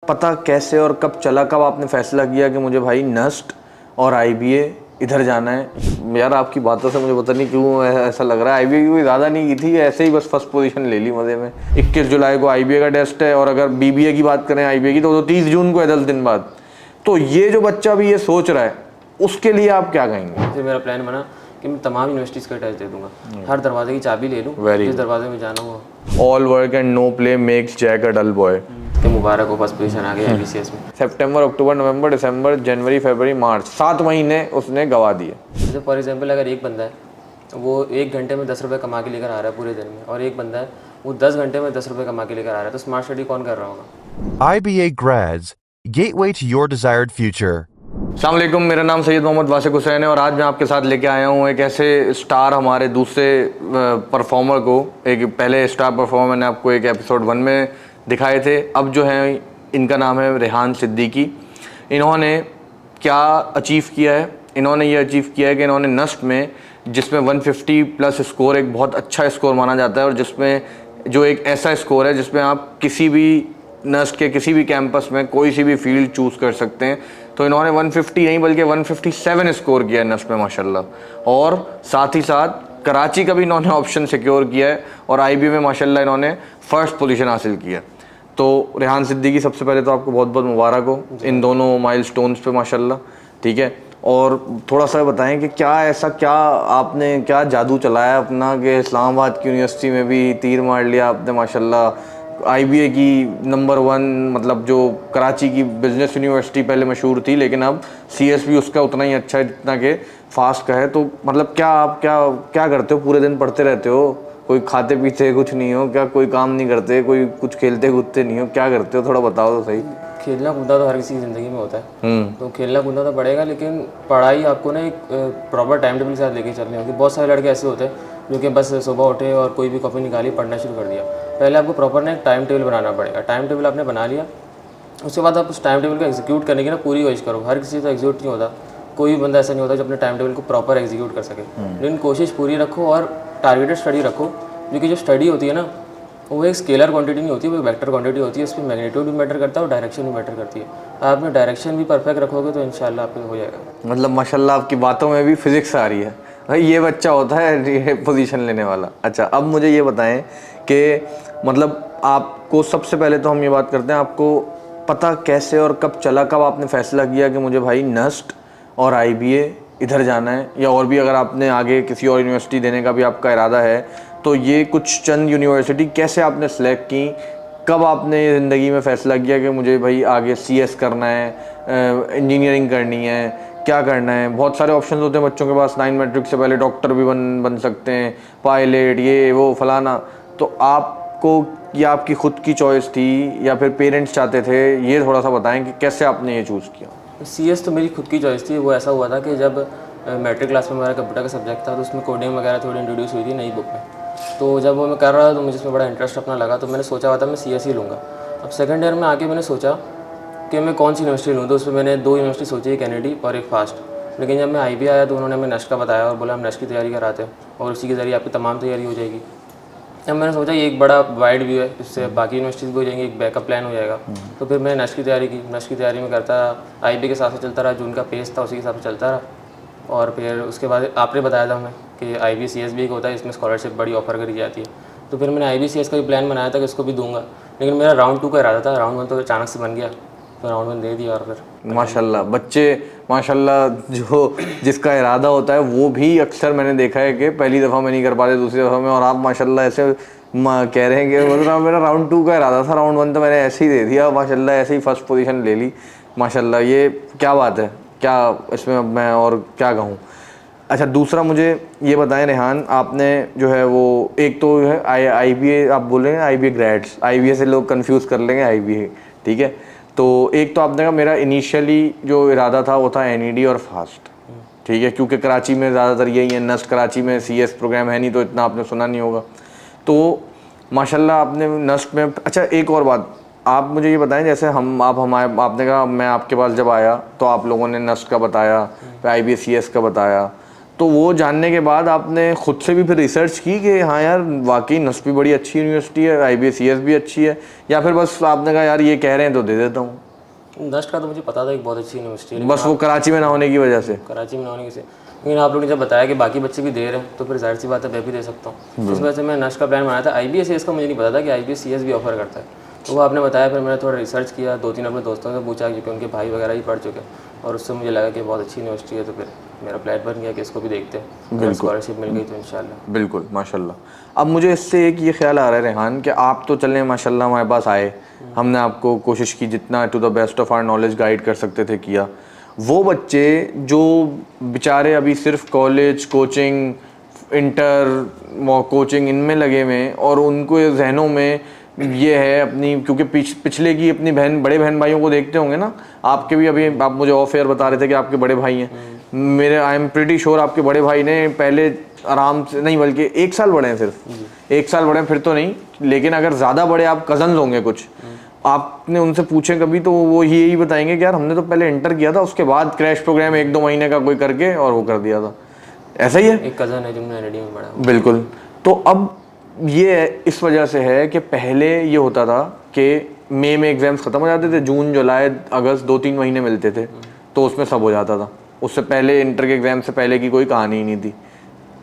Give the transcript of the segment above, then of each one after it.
पता कैसे और कब चला, कब आपने फैसला किया कि मुझे भाई नस्ट और आईबीए इधर जाना है? यार आपकी बातों से मुझे पता नहीं क्यों ऐसा लग रहा है आईबीए की कोई ज़्यादा नहीं की थी, ऐसे ही बस फर्स्ट पोजीशन ले ली मज़े में। 21 जुलाई को आईबीए का टेस्ट है, और अगर बीबीए की बात करें आईबीए की तो 30 जून को है, 10 दिन बाद। तो ये जो बच्चा भी ये सोच रहा है उसके लिए आप क्या कहेंगे? फिर मेरा प्लान बना कि मैं तमाम यूनिवर्सिटीज़ का टेस्ट दे दूंगा, हर दरवाजे की चाबी ले लूँ, जिस दरवाजे में जाना हो। All work and no play makes Jack a dull boy. कि मुबारक हो, फर्स्ट पोजीशन आ गई आईबीसीएस में। सितंबर, अक्टूबर, नवंबर, दिसंबर, जनवरी, फरवरी, मार्च, 7 महीने उसने गवा दिए। जैसे फॉर एग्जांपल अगर एक बंदा है वो 1 घंटे में 10 रुपये कमा के लेकर आ रहा है पूरे दिन में, और एक बंदा है वो 10 घंटे में 10 रुपये कमा के लेकर आ रहा है, तो स्मार्ट स्टडी कौन कर रहा होगा? IBA grads, gateway to your desired future. अस्सलाम वालेकुम, मेरा नाम सैयद मोहम्मद वासिक हुसैन है और आज मैं आपके साथ लेके आया हूँ एक ऐसे स्टार, हमारे दूसरे परफॉर्मर को। एक पहले स्टार परफॉर्मर मैंने आपको एक एपिसोड 1 में दिखाए थे। अब जो है इनका नाम है रेहान सिद्दीकी। इन्होंने क्या अचीव किया है? इन्होंने ये अचीव किया है कि इन्होंने नस्ट में, जिसमें 150 प्लस स्कोर एक बहुत अच्छा स्कोर माना जाता है, और जिसमें जो एक ऐसा स्कोर है जिसमें आप किसी भी नस्ट के किसी भी कैंपस में कोई सी भी फील्ड चूज़ कर सकते हैं। तो इन्होंने 150 नहीं बल्कि 157 स्कोर किया है नस्ट में माशाल्लाह, और साथ ही साथ कराची का भी इन्होंने ऑप्शन सिक्योर किया है, और आईबी में माशाल्लाह इन्होंने फर्स्ट पोजीशन हासिल किया। तो रेहान सिद्दीकी, सबसे पहले तो आपको बहुत बहुत मुबारक हो इन दोनों माइलस्टोन्स पे माशाल्लाह, ठीक है। और थोड़ा सा बताएं कि क्या ऐसा, क्या आपने क्या जादू चलाया अपना कि इस्लामाबाद की यूनिवर्सिटी में भी तीर मार लिया आपने माशाल्लाह। आईबीए की नंबर 1, मतलब जो कराची की बिजनेस यूनिवर्सिटी पहले मशहूर थी, लेकिन अब सीएस भी उसका उतना ही अच्छा है जितना कि फास्ट का है। तो मतलब क्या आप क्या करते हो? पूरे दिन पढ़ते रहते हो? कोई खाते पीते कुछ नहीं हो क्या? कोई काम नहीं करते? कोई कुछ खेलते कूदते नहीं हो? क्या करते हो? थोड़ा बताओ तो सही। खेलना कूदना तो हर किसी की ज़िंदगी में होता है, तो खेलना कूदना तो पड़ेगा, लेकिन पढ़ाई आपको ना एक प्रॉपर टाइम टेबल के साथ लेके चलनी होगी। बहुत सारे लड़के ऐसे होते हैं जो कि बस सुबह उठे और कोई भी कॉपी निकाली, पढ़ना शुरू कर दिया। पहले आपको प्रॉपर ना एक टाइम टेबल बनाना पड़ेगा। टाइम टेबल आपने बना लिया, उसके बाद आप उस टाइम टेबल को एग्जीक्यूट करने की ना पूरी कोशिश करो। हर किसी से एग्जीक्यूट नहीं होता, कोई भी बंदा ऐसा नहीं होता जो अपने टाइम टेबल को प्रॉपर एग्जीक्यूट कर सके, लेकिन कोशिश पूरी रखो और टारगेटेड स्टडी रखो। क्योंकि जो स्टडी होती है ना, वो एक स्केलर क्वांटिटी नहीं होती, वो एक वेक्टर क्वांटिटी होती है। इसमें मैग्नीट्यूड भी मैटर करता है और डायरेक्शन भी मैटर करती है। आपने डायरेक्शन भी परफेक्ट रखोगे तो इंशाल्लाह आपको हो जाएगा। मतलब माशाल्लाह आपकी बातों में भी फिजिक्स आ रही है भाई, ये बच्चा होता है ये पोजीशन लेने वाला। अच्छा, अब मुझे ये बताएं कि मतलब आपको, सबसे पहले तो हम ये बात करते हैं, आपको पता कैसे और कब चला, कब आपने फैसला किया कि मुझे भाई नस्ट और आईबीए इधर जाना है? या और भी अगर आपने आगे किसी और यूनिवर्सिटी देने का भी आपका इरादा है तो ये कुछ चंद यूनिवर्सिटी कैसे आपने सेलेक्ट की? कब आपने ज़िंदगी में फ़ैसला किया कि मुझे भाई आगे सीएस करना है, इंजीनियरिंग करनी है, क्या करना है? बहुत सारे ऑप्शंस होते हैं बच्चों के पास। 9 मैट्रिक से पहले डॉक्टर भी बन सकते हैं, पायलट, ये वो फलाना। तो आपको, ये आपकी ख़ुद की चॉइस थी या फिर पेरेंट्स चाहते थे? ये थोड़ा सा बताएं कि कैसे आपने ये चूज़ किया। सीएस तो मेरी खुद की चॉइस थी। वो ऐसा हुआ था कि जब मैट्रिक क्लास में हमारा कंप्यूटर का सब्जेक्ट था, तो उसमें कोडिंग वगैरह थोड़ी इंट्रोड्यूस हुई थी नई बुक में। तो जब वो मैं कर रहा था तो मुझे इसमें बड़ा इंटरेस्ट अपना लगा, तो मैंने सोचा हुआ था मैं सीएस ही लूँगा। अब सेकंड ईयर में आके मैंने सोचा कि मैं कौन सी यूनिवर्सिटी लूँ, तो उसमें मैंने 2 यूनिवर्सिटी सोची, एक कैनेडी और एक फास्ट। लेकिन जब मैं आईबी आया तो उन्होंने हमें नस्ट का बताया और बोला हम नस्ट की तैयारी कराते हैं और उसी के ज़रिए आपकी तमाम तैयारी हो जाएगी। अब मैंने सोचा ये एक बड़ा वाइड व्यू है, इससे बाकी यूनिवर्सिटीज़ भी हो जाएंगी, एक बैकअप प्लान हो जाएगा। तो फिर मैंने नस्ट की तैयारी की। नस्ट की तैयारी में करता आईबी के हिसाब से चलता रहा, जो उनका पेस था उसी के हिसाब से चलता रहा। और फिर उसके बाद आपने बताया था हमें कि आईबी सीएस भी एक होता है, इसमें स्कॉलरशिप बड़ी ऑफर करी जाती है। तो फिर मैंने आईबी सीएस का भी प्लान बनाया था कि इसको भी दूंगा, लेकिन मेरा राउंड 2 का इरादा था। राउंड 1 तो अचानक से बन गया, तो राउंड 1 दे दिया। और फिर माशाल्लाह बच्चे, माशाल्लाह जो जिसका इरादा होता है वो भी अक्सर मैंने देखा है कि पहली दफ़ा में नहीं कर पाते, दूसरी दफ़ा में। और आप माशाल्लाह ऐसे कह रहे हैं कि मतलब मेरा राउंड 2 का इरादा था, राउंड 1 तो मैंने ऐसे ही दे दिया माशाल्लाह, ऐसे ही फर्स्ट पोजीशन ले ली माशाल्लाह। ये क्या बात है, क्या इसमें मैं और क्या कहूँ। अच्छा, दूसरा मुझे ये बताएं रेहान, आपने जो है वो एक तो है आईबीए आप बोल रहे हैं, आईबीए ग्रेड्स, आईबीए से लोग कंफ्यूज कर लेंगे आईबीए, ठीक है। तो एक तो आपने कहा मेरा इनिशियली जो इरादा था वो था एनईडी और फास्ट, ठीक है, क्योंकि कराची में ज़्यादातर यही है, नस्ट कराची में सीएस प्रोग्राम है नहीं तो इतना आपने सुना नहीं होगा। तो माशाल्लाह आपने नस्ट में। अच्छा, एक और बात आप मुझे ये बताएं, जैसे आपने कहा मैं आपके पास जब आया तो आप लोगों ने नस्ट का बताया, फिर आईबीएसीएस का बताया, तो वो जानने के बाद आपने खुद से भी फिर रिसर्च की कि हाँ यार वाकई नस्प भी बड़ी अच्छी यूनिवर्सिटी है, IBSES भी अच्छी है, या फिर बस आपने कहा यार ये कह रहे हैं तो दे देता हूँ? नस्ट का तो मुझे पता था कि बहुत अच्छी यूनिवर्सिटी है, बस वो कराची में ना होने की वजह से? कराची में ना होने से, लेकिन आप लोगों ने जब बताया कि बाकी बच्चे भी दे रहे हैं तो फिर जाहिर सी बात है मैं भी दे सकता हूँ। इस वजह से मैं नस्ट का प्लान बनाया था। IBSES का मुझे नहीं पता था कि IBSES भी ऑफर करता है, तो वो आपने बताया, फिर मैंने थोड़ा रिसर्च किया, 2-3 अपने दोस्तों से पूछा क्योंकि उनके भाई वगैरह ही पढ़ चुके हैं, और उससे मुझे लगा कि बहुत अच्छी यूनिवर्सिटी है, तो फिर मेरा प्लान बन गया कि इसको भी देखते हैं, अगर स्कॉलरशिप मिल गई तो इंशाल्लाह। बिल्कुल, माशाल्लाह। अब मुझे इससे एक ये ख्याल आ रहा है रेहान कि आप तो चलें माशाल्लाह हमारे पास आए, हमने आपको कोशिश की जितना to the best of our knowledge guide कर सकते थे किया। वो बच्चे जो बेचारे अभी सिर्फ कॉलेज, कोचिंग, इंटर कोचिंग इनमें लगे हुए हैं, और उनको जहनों में ये है अपनी, क्योंकि पिछले की अपनी बड़े बहन भाइयों को देखते होंगे ना, आपके भी अभी आप मुझे ऑफ एयर बता रहे थे कि आपके बड़े भाई हैं, मेरे आई एम प्रीटी श्योर आपके बड़े भाई ने पहले आराम से, नहीं बल्कि 1 साल बड़े हैं, सिर्फ 1 साल बड़े हैं फिर तो नहीं, लेकिन अगर ज़्यादा बड़े आप कज़न होंगे कुछ, आपने उनसे पूछे कभी तो वो यही बताएंगे कि यार हमने तो पहले इंटर किया था, उसके बाद क्रैश प्रोग्राम 1-2 महीने का कोई करके और वो कर दिया था। ऐसा ही है? एक कज़न है जिनने NID में पढ़ा। बिल्कुल। तो अब ये इस वजह से है कि पहले ये होता था कि मई में एग्ज़ाम्स ख़त्म हो जाते थे, जून, जुलाई, अगस्त 2-3 महीने मिलते थे, तो उसमें सब हो जाता था। उससे पहले इंटर के एग्ज़ाम से पहले की कोई कहानी ही नहीं थी।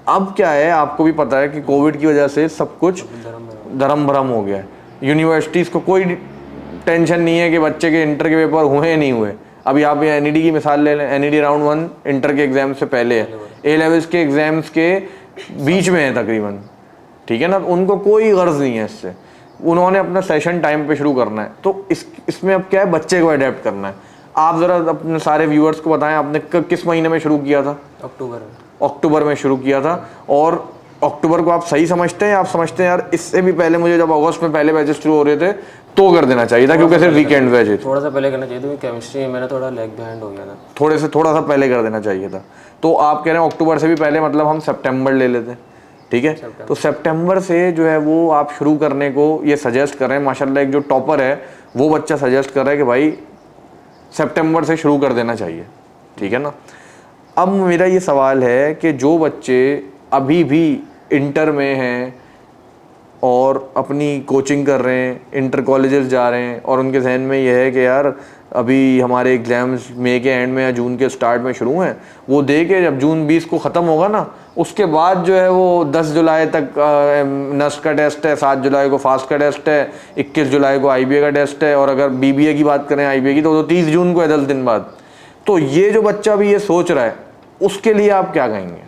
अब क्या है, आपको भी पता है कि कोविड की वजह से सब कुछ धर्म भरम हो गया है। यूनिवर्सिटीज़ को कोई टेंशन नहीं है कि बच्चे के इंटर के पेपर हुए या नहीं हुए। अभी आप ये NED की मिसाल ले लें, NED राउंड 1 इंटर के एग्ज़ाम से पहले है, A लेवल्स के एग्ज़ाम्स के बीच में है तकरीबन, ठीक है ना। उनको कोई गर्ज नहीं है इससे, उन्होंने अपना सेशन टाइम पे शुरू करना है, तो इसमें अब क्या है, बच्चे को अडेप्ट करना है। आप ज़रा अपने सारे व्यूअर्स को बताएं, आपने किस महीने में शुरू किया था? अक्टूबर में शुरू किया था। और अक्टूबर को आप सही समझते हैं, आप समझते हैं यार इससे भी पहले मुझे जब अगस्त में पहले बैचेस शुरू हो रहे थे तो कर देना चाहिए था, क्योंकि सिर्फ वीकेंड बैचेस थोड़ा सा पहले करना चाहिए था, केमिस्ट्री में मैंने थोड़ा लैग बिहाइंड हो गया था, थोड़ा सा पहले कर देना चाहिए था। तो आप कह रहे हैं अक्टूबर से भी पहले, मतलब हम सितंबर ले लेते हैं, ठीक है। तो सितंबर से जो है वो आप शुरू करने को ये सजेस्ट कर रहे हैं। माशाल्लाह एक जो टॉपर है वो बच्चा सजेस्ट कर रहा है कि भाई सितंबर से शुरू कर देना चाहिए, ठीक है ना। अब मेरा ये सवाल है कि जो बच्चे अभी भी इंटर में हैं और अपनी कोचिंग कर रहे हैं, इंटर कॉलेजेस जा रहे हैं, और उनके जहन में यह है कि यार अभी हमारे एग्ज़ाम्स मई के एंड में या जून के स्टार्ट में शुरू हैं, वो दे के जब जून 20 को ख़त्म होगा ना, उसके बाद जो है वो 10 जुलाई तक नस्ट का टेस्ट है, 7 जुलाई को फास्ट का टेस्ट है, 21 जुलाई को IBA का टेस्ट है, और अगर BBA की बात करें IBA की तो 30 जून को है, 10 दिन बाद। तो ये जो बच्चा भी ये सोच रहा है उसके लिए आप क्या कहेंगे?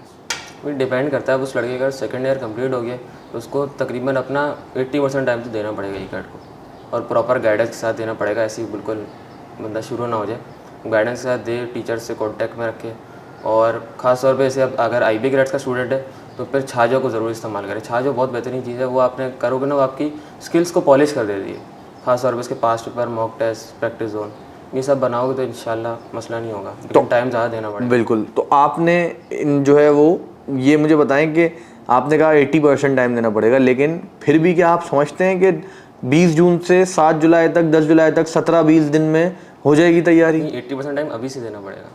डिपेंड करता है, उस लड़के का सेकंड ईयर कंप्लीट हो गया तो उसको तकरीबन अपना 80% टाइम तो देना पड़ेगा ECAT को, और प्रॉपर गाइडेंस के साथ देना पड़ेगा। ऐसे ही बिल्कुल बंदा शुरू ना हो जाए, गाइडेंस के साथ दे, टीचर से कॉन्टैक्ट में रखे, और ख़ास तौर पे ऐसे अब अगर IBA ग्रेड्स का स्टूडेंट है तो फिर छाजो को ज़रूर इस्तेमाल करें। छाजो बहुत बेहतरीन चीज़ है, वो आपने करोगे ना वो आपकी स्किल्स को पॉलिश कर देती है। ख़ास तौर पे इसके past paper, mock test, practice zone, ये सब बनाओगे तो इंशाल्लाह मसला नहीं होगा, लेकिन टाइम ज़्यादा देना पड़ेगा। बिल्कुल। तो आपने जो है वो ये मुझे बताएं कि आपने कहा 80% टाइम देना पड़ेगा, लेकिन फिर भी क्या आप समझते हैं कि 20 जून से 7 जुलाई तक, 10 जुलाई तक 17-20 दिन में हो जाएगी तैयारी? 80% टाइम अभी से देना पड़ेगा,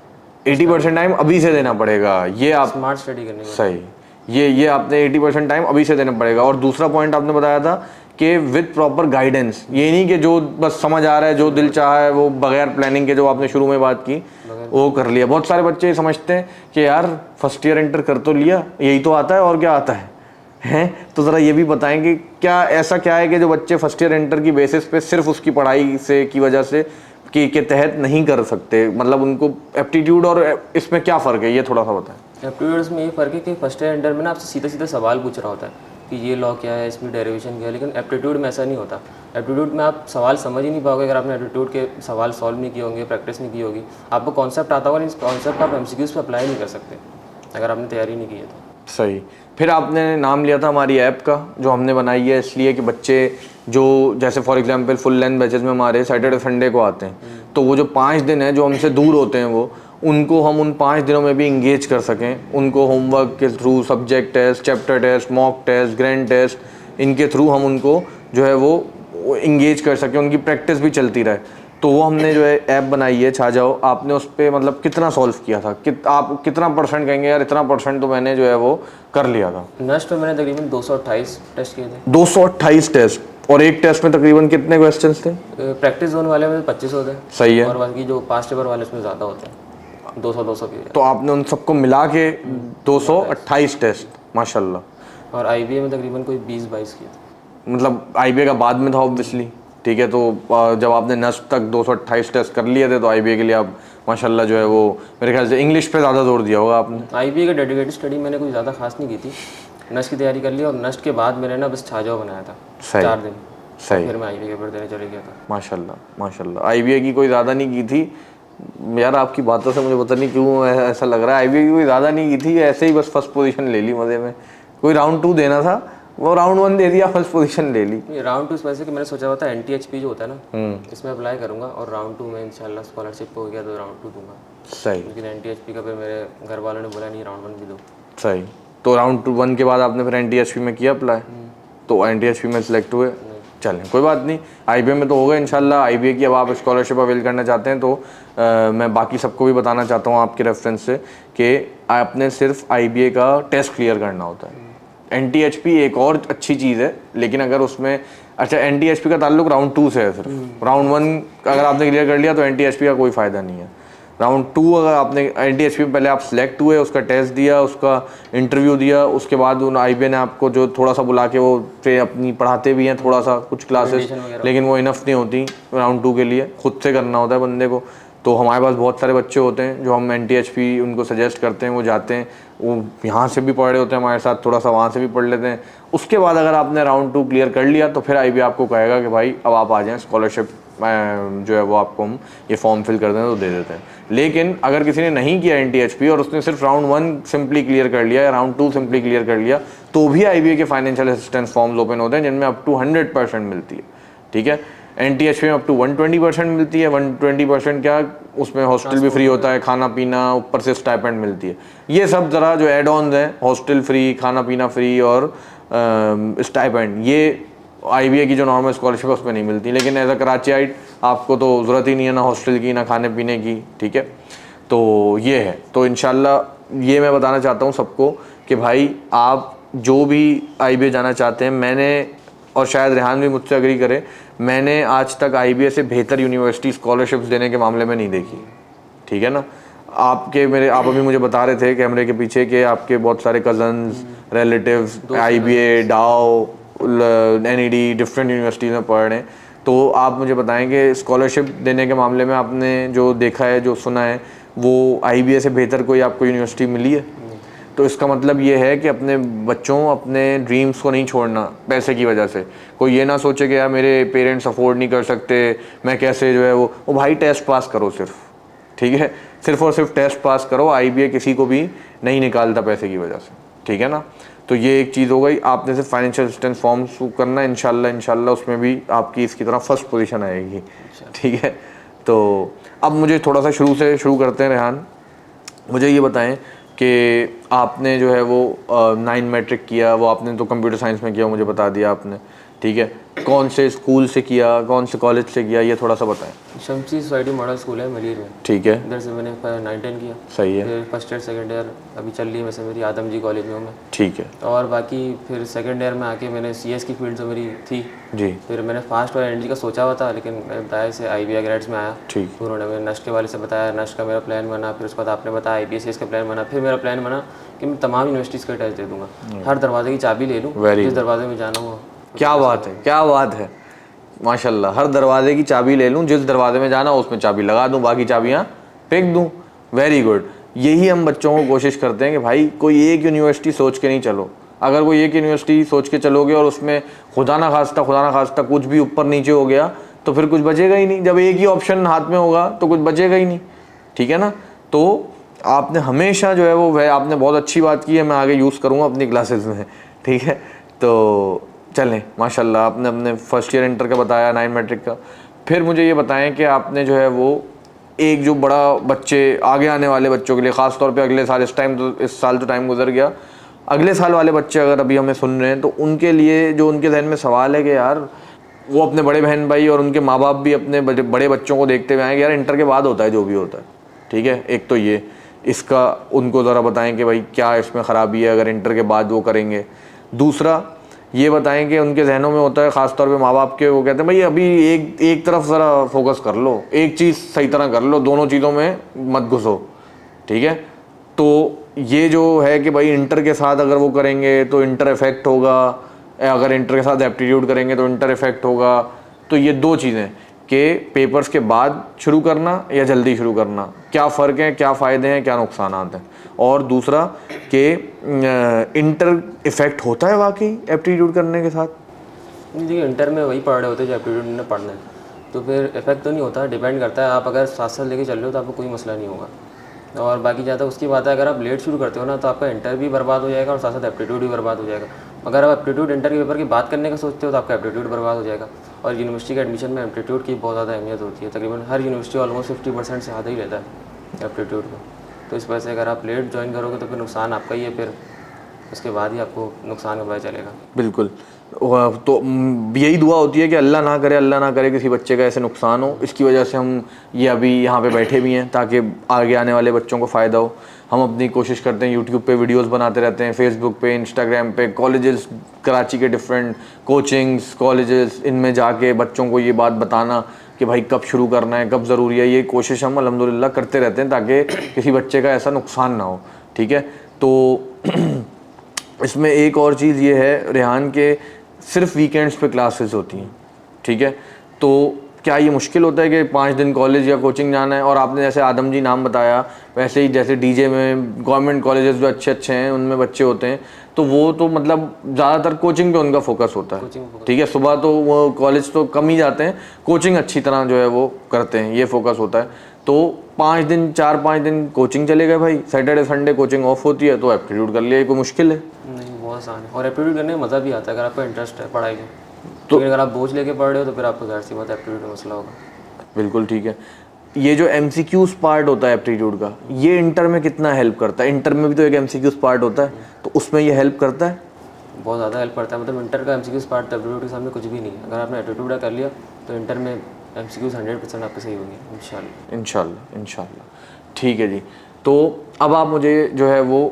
80% टाइम अभी से देना पड़ेगा, ये आप स्मार्ट स्टडी करनी है। सही, ये आपने 80% टाइम अभी से देना पड़ेगा। और दूसरा पॉइंट आपने बताया था कि विद प्रॉपर गाइडेंस, ये नहीं कि जो बस समझ आ रहा है, जो दिल चाहा है वो बगैर प्लानिंग के, जो आपने शुरू में बात की वो कर लिया। बहुत सारे बच्चे ये समझते हैं कि यार फर्स्ट ईयर इंटर कर तो लिया, यही तो आता है और क्या आता है, हैं? तो ज़रा ये भी बताएं कि क्या ऐसा क्या है कि जो बच्चे फर्स्ट ईयर इंटर की बेसिस पे सिर्फ उसकी पढ़ाई से की वजह से के तहत नहीं कर सकते, मतलब उनको एप्टीट्यूड और इसमें क्या फ़र्क है, ये थोड़ा सा बताएं। एप्टीट्यूड्स में ये फ़र्क है कि फर्स्ट ईयर इंटर में ना आपसे सीधा सीधा सवाल पूछ रहा होता है कि ये लॉ क्या है, इसमें डेरिवेशन क्या है, लेकिन एप्टीट्यूड में ऐसा नहीं होता। एप्टीट्यूड में आप सवाल समझ ही नहीं पाओगे अगर आपने एप्टीट्यूड के सवाल सॉल्व नहीं किए होंगे, प्रैक्टिस नहीं की होगी। आपको कॉन्सेप्ट आता होगा, इस कॉन्सेप्ट आप MCQs पे अप्लाई नहीं कर सकते अगर आपने तैयारी नहीं की है तो। सही। फिर आपने नाम लिया था हमारी ऐप का, जो हमने बनाई है इसलिए कि बच्चे जो जैसे for example full length batches में हमारे सैटरडे संडे को आते हैं, तो वो जो 5 दिन है जो हमसे दूर होते हैं वो उनको हम उन 5 दिनों में भी इंगेज कर सकें। उनको होमवर्क के through, subject test, chapter test, mock test, grand test, इनके थ्रू हम उनको जो है वो इंगेज कर सकें, उनकी प्रैक्टिस भी चलती रहे। तो वो हमने जो है ऐप बनाई है छा जाओ, आपने उस पर मतलब कितना सॉल्व किया था, आप कितना परसेंट कहेंगे यार इतना परसेंट तो मैंने जो है वो कर लिया था? नस्ट पे मैंने तकरीबन 228 टेस्ट किए थे। 228 टेस्ट, और एक टेस्ट में तकरीबन कितने क्वेश्चंस थे? प्रैक्टिस जोन वाले में 25 होते हैं। सही है। और बाकी जो पास पेपर वाले उसमें ज़्यादा होते हैं, 200 की। तो आपने उन सबको मिला के 228 टेस्ट, माशाल्लाह। और IBA में तकरीबन कोई 20-22 किए थे। मतलब IBA का बाद में था ऑब्वियसली, ठीक है। तो जब आपने नस्ट तक 228 टेस्ट कर लिए थे तो IBA के लिए आप माशाल्लाह जो है वो मेरे ख्याल से इंग्लिश पे ज़्यादा जोर दिया होगा आपने। IBA का डेडिकेटेड स्टडी मैंने कोई ज़्यादा खास नहीं की थी। नस्ट की तैयारी कर ली और नस्ट के बाद मैंने ना बस छा जाओ बनाया था। सही। 4 दिन। सही। फिर मैं IBA के पेपर देने चले गया था। माशाल्लाह माशाल्लाह। IBA की कोई ज़्यादा नहीं की थी यार, आपकी बातों से मुझे पता नहीं क्यों ऐसा लग रहा है। IBA की कोई ज़्यादा नहीं की थी, ऐसे ही बस फर्स्ट पोजीशन ले ली मज़े में। कोई राउंड 2 देना था, वो राउंड 1 दे दिया, फर्स्ट पोजीशन ले ली। राउंड 2 इस वजह से कि मैंने सोचा हुआ था NTHP जो होता है ना, इसमें अप्लाई करूंगा और राउंड 2 में इंशाल्लाह स्कॉलरशिप हो गया तो राउंड 2 दूंगा। सही। लेकिन NTHP का फिर मेरे घर वालों ने बोला नहीं, राउंड 1 भी दो। सही। तो राउंड 1 के बाद आपने फिर NTHP में किया अप्लाई, तो NTHP में सिलेक्ट हुए? चलें कोई बात नहीं, IBA में तो हो गए इंशाल्लाह। IBA की अब आप स्कॉलरशिप अवेल करना चाहते हैं तो मैं बाकी सबको भी बताना चाहता हूँ आपके रेफरेंस से कि आपने सिर्फ IBA का टेस्ट क्लियर करना होता है। NTHP एक और अच्छी चीज़ है, लेकिन अगर उसमें अच्छा NTHP का ताल्लुक राउंड 2 से है सिर्फ। राउंड 1 अगर आपने क्लियर कर लिया तो NTHP का कोई फ़ायदा नहीं है। राउंड 2 अगर आपने NTHP में पहले आप सिलेक्ट हुए, उसका टेस्ट दिया, उसका इंटरव्यू दिया, उसके बाद उन IBA ने आपको जो थोड़ा सा बुला के वो पे अपनी पढ़ाते भी हैं थोड़ा सा कुछ क्लासेस, लेकिन वो इनफ नहीं होती राउंड 2 के लिए, खुद से करना होता है बंदे को। तो हमारे पास बहुत सारे बच्चे होते हैं जो हम NTHP उनको सजेस्ट करते हैं, वो जाते हैं, वो यहाँ से भी पढ़ रहे होते हैं हमारे साथ, थोड़ा सा वहाँ से भी पढ़ लेते हैं। उसके बाद अगर आपने राउंड 2 क्लियर कर लिया तो फिर IBA आपको कहेगा कि भाई अब आप आ जाएँ, स्कॉलरशिप जो है वो आपको हम ये फॉर्म फिल कर दें तो दे देते हैं। लेकिन अगर किसी ने नहीं किया NTHP और उसने सिर्फ राउंड 1 सिंपली क्लियर कर लिया या राउंड 2 सिंपली क्लियर कर लिया, तो भी IBA के फाइनेंशियल असिस्टेंस फॉर्म्स ओपन होते हैं जिनमें अप टू 100% मिलती है, ठीक है। NTHP में अप टू 120% मिलती है। 120% क्या, उसमें हॉस्टल भी फ्री होता है, खाना पीना, ऊपर से स्टाइपेंड मिलती है। ये सब ज़रा जो एड ऑन्स हैं, हॉस्टल फ्री, खाना पीना फ्री और स्टाइपेंड, ये IBA की जो नॉर्मल स्कॉलरशिप है उसमें नहीं मिलती। लेकिन एज अ कराचीआइट आपको तो ज़रूरत ही नहीं है ना हॉस्टल की ना खाने पीने की, ठीक है। तो ये है, तो इंशाल्लाह ये मैं बताना चाहता हूँ सबको कि भाई आप जो भी IBA जाना चाहते हैं, मैंने और शायद रेहान भी मुझसे अग्री करे, मैंने आज तक IBA से बेहतर यूनिवर्सिटी स्कॉलरशिप्स देने के मामले में नहीं देखी, ठीक है ना। आप अभी मुझे बता रहे थे कैमरे के पीछे कि आपके बहुत सारे cousins, relatives IBA, Dow, NED different universities में पढ़ रहे हैं। तो आप मुझे बताएं कि स्कॉलरशिप देने के मामले में आपने जो देखा है, जो सुना है, वो IBA से बेहतर कोई आपको यूनिवर्सिटी मिली है? तो इसका मतलब ये है कि अपने बच्चों, अपने ड्रीम्स को नहीं छोड़ना पैसे की वजह से। कोई ये ना सोचे कि यार मेरे पेरेंट्स अफोर्ड नहीं कर सकते, मैं कैसे जो है वो भाई टेस्ट पास करो सिर्फ, ठीक है, सिर्फ और सिर्फ टेस्ट पास करो। IBA किसी को भी नहीं निकालता पैसे की वजह से, ठीक है ना। तो ये एक चीज़ हो गई। आपने सिर्फ फाइनेंशियल असिस्टेंस फॉर्म करना है, इंशाल्लाह उसमें भी आपकी इसकी तरह फर्स्ट पोजीशन आएगी, ठीक है। तो अब मुझे थोड़ा सा शुरू करते हैं रेहान। मुझे ये बताएं कि आपने जो है वो 9 मैट्रिक किया, वो आपने तो कंप्यूटर साइंस में किया, मुझे बता दिया आपने, ठीक है। कौन से स्कूल से किया, कौन से कॉलेज से किया, ये थोड़ा सा बताएं। शमसी सोसाइटी मॉडल स्कूल है मलीर में, ठीक है। इधर से मैंने 9-10 किया। सही है। फिर फर्स्ट ईयर सेकंड ईयर अभी चल रही है वैसे मेरी, आदम जी कॉलेज में हूँ मैं, ठीक है। और बाकी फिर सेकंड ईयर में आके मैंने CS की फील्ड जो मेरी थी जी, फिर मैंने फास्ट और एनर्जी का सोचा हुआ था, लेकिन मैं बताया से IBA ग्रेड्स में आया। ठीक। उन्होंने मेरे नस्ट के वाले से बताया, नस्ट का मेरा प्लान बना, फिर उसके बाद आपने बताया IBA का प्लान बना, फिर मेरा प्लान बना कि मैं तमाम यूनिवर्सिटीज़ का टेस्ट दे दूंगा, हर दरवाजे की चाबी ले लूँ, जिस दरवाजे में जाना हो। क्या बात है, क्या बात है, माशाल्लाह। हर दरवाजे की चाबी ले लूँ, जिस दरवाजे में जाना उसमें चाबी लगा दूँ, बाकी चाबियाँ फेंक दूँ। Very good. यही हम बच्चों को कोशिश करते हैं कि भाई कोई एक यूनिवर्सिटी सोच के नहीं चलो। अगर कोई एक यूनिवर्सिटी सोच के चलोगे और उसमें खुदा ना खास्ता कुछ भी ऊपर नीचे हो गया तो फिर कुछ बचेगा ही नहीं। जब एक ही ऑप्शन हाथ में होगा तो कुछ बचेगा ही नहीं, ठीक है ना। तो आपने हमेशा जो है वो आपने बहुत अच्छी बात की है, मैं आगे यूज़ करूँगा अपनी क्लासेस में, ठीक है। तो चलें, माशाल्लाह आपने अपने फर्स्ट ईयर इंटर का बताया, 9 मैट्रिक का। फिर मुझे ये बताएं कि आपने जो है वो एक जो बड़ा बच्चे आगे आने वाले बच्चों के लिए, ख़ास तौर पे अगले साल, इस साल तो टाइम गुजर गया, अगले साल वाले बच्चे अगर अभी हमें सुन रहे हैं तो उनके लिए जो उनके जहन में सवाल है कि यार वो अपने बड़े बहन भाई और उनके माँ बाप भी अपने बड़े बच्चों को देखते हुए आए कि यार इंटर के बाद होता है जो भी होता है, ठीक है। एक तो ये इसका उनको ज़रा बताएं कि भाई क्या इसमें ख़राबी है अगर इंटर के बाद वो करेंगे। दूसरा ये बताएं कि उनके जहनों में होता है ख़ासतौर पे माँ बाप के, वो कहते हैं भाई अभी एक तरफ ज़रा फोकस कर लो, एक चीज़ सही तरह कर लो, दोनों चीज़ों में मत घुसो, ठीक है। तो ये जो है कि भाई इंटर के साथ अगर वो करेंगे तो इंटर इफेक्ट होगा, अगर इंटर के साथ एप्टीट्यूड करेंगे तो इंटर इफेक्ट होगा। तो ये दो चीज़ें कि पेपर्स के बाद शुरू करना या जल्दी शुरू करना, क्या फ़र्क है, क्या फ़ायदे हैं, क्या नुकसान हैं। और दूसरा कि इंटर इफेक्ट होता है वाकई एप्टीट्यूड करने के साथ। नहीं, देखिए इंटर में वही पढ़ रहे होते हैं जो एप्टीट्यूड में पढ़ना है, तो फिर इफेक्ट तो नहीं होता, डिपेंड करता है। आप अगर साथ साथ लेके चल रहे हो तो आपको कोई मसला नहीं होगा। और बाकी ज़्यादा उसकी बात है, अगर आप लेट शुरू करते हो ना तो आपका इंटर भी बर्बाद हो जाएगा और साथ साथ एप्टीट्यूड भी बर्बाद हो जाएगा। अगर आप एप्टीट्यूड इंटर के पेपर की बात करने का सोचते हो तो आपका एप्टीट्यूड बर्बाद हो जाएगा। और यूनिवर्सिटी के एडमिशन में एप्टीट्यूड की बहुत ज़्यादा अहमियत होती है, तकरीबन हर यूनिवर्सिटी ऑलमोस्ट 50% से ज़्यादा ही लेता है एप्टीट्यूड को। तो इस वजह से अगर आप लेट ज्वाइन करोगे तो फिर नुकसान आपका ही है, फिर उसके बाद ही आपको नुकसान का पता चलेगा। बिल्कुल। तो यही दुआ होती है कि अल्लाह ना करे किसी बच्चे का ऐसे नुकसान हो। इसकी वजह से हम ये अभी यहाँ पे बैठे भी हैं ताकि आगे आने वाले बच्चों को फ़ायदा हो। हम अपनी कोशिश करते हैं, यूट्यूब पे वीडियोस बनाते रहते हैं, फेसबुक पे, इंस्टाग्राम पे, कॉलेजेस कराची के डिफरेंट कोचिंग्स कॉलेजेस, इनमें जाके बच्चों को ये बात बताना कि भाई कब शुरू करना है, कब ज़रूरी है। ये कोशिश हम अल्हम्दुलिल्लाह करते रहते हैं ताकि किसी बच्चे का ऐसा नुकसान ना हो, ठीक है। तो इसमें एक और चीज़ ये है रेहान के सिर्फ वीकेंड्स पे क्लासेस होती हैं, ठीक है। तो क्या ये मुश्किल होता है कि 5 दिन कॉलेज या कोचिंग जाना है? और आपने जैसे आदम जी नाम बताया, वैसे ही जैसे डीजे में गवर्नमेंट कॉलेजेस जो अच्छे हैं उनमें बच्चे होते हैं, तो वो तो मतलब ज़्यादातर कोचिंग पे उनका फोकस होता है, ठीक है। सुबह तो वो कॉलेज तो कम ही जाते हैं, कोचिंग अच्छी तरह जो है वो करते हैं, ये फोकस होता है। तो 4-5 दिन कोचिंग चले गए भाई, सैटरडे संडे कोचिंग ऑफ होती है, तो एप्टीट्यूड कर लिया, ये कोई मुश्किल है? नहीं, बहुत आसान है। और एप्टीट्यूड करने में मज़ा भी आता है अगर आपका इंटरेस्ट है पढ़ाई में। तो अगर आप बोझ लेके पढ़ रहे हो तो फिर आपको ज़ाहिर सी बात एप्टीट्यूड में मसला होगा। बिल्कुल ठीक है। ये जो MCQs पार्ट होता है एप्टीट्यूड का, ये इंटर में कितना हेल्प करता है? इंटर में भी तो एक MCQs पार्ट होता है, तो उसमें ये हेल्प करता है? बहुत ज़्यादा हेल्प करता है। मतलब इंटर का MCQs पार्ट एप्टीट्यूड के सामने कुछ भी नहीं है। अगर आपने एप्टीट्यूड कर लिया तो इंटर में MCQs 100% आपके सही होंगे इंशाल्लाह। इंशाल्लाह ठीक है जी। तो अब आप मुझे जो है वो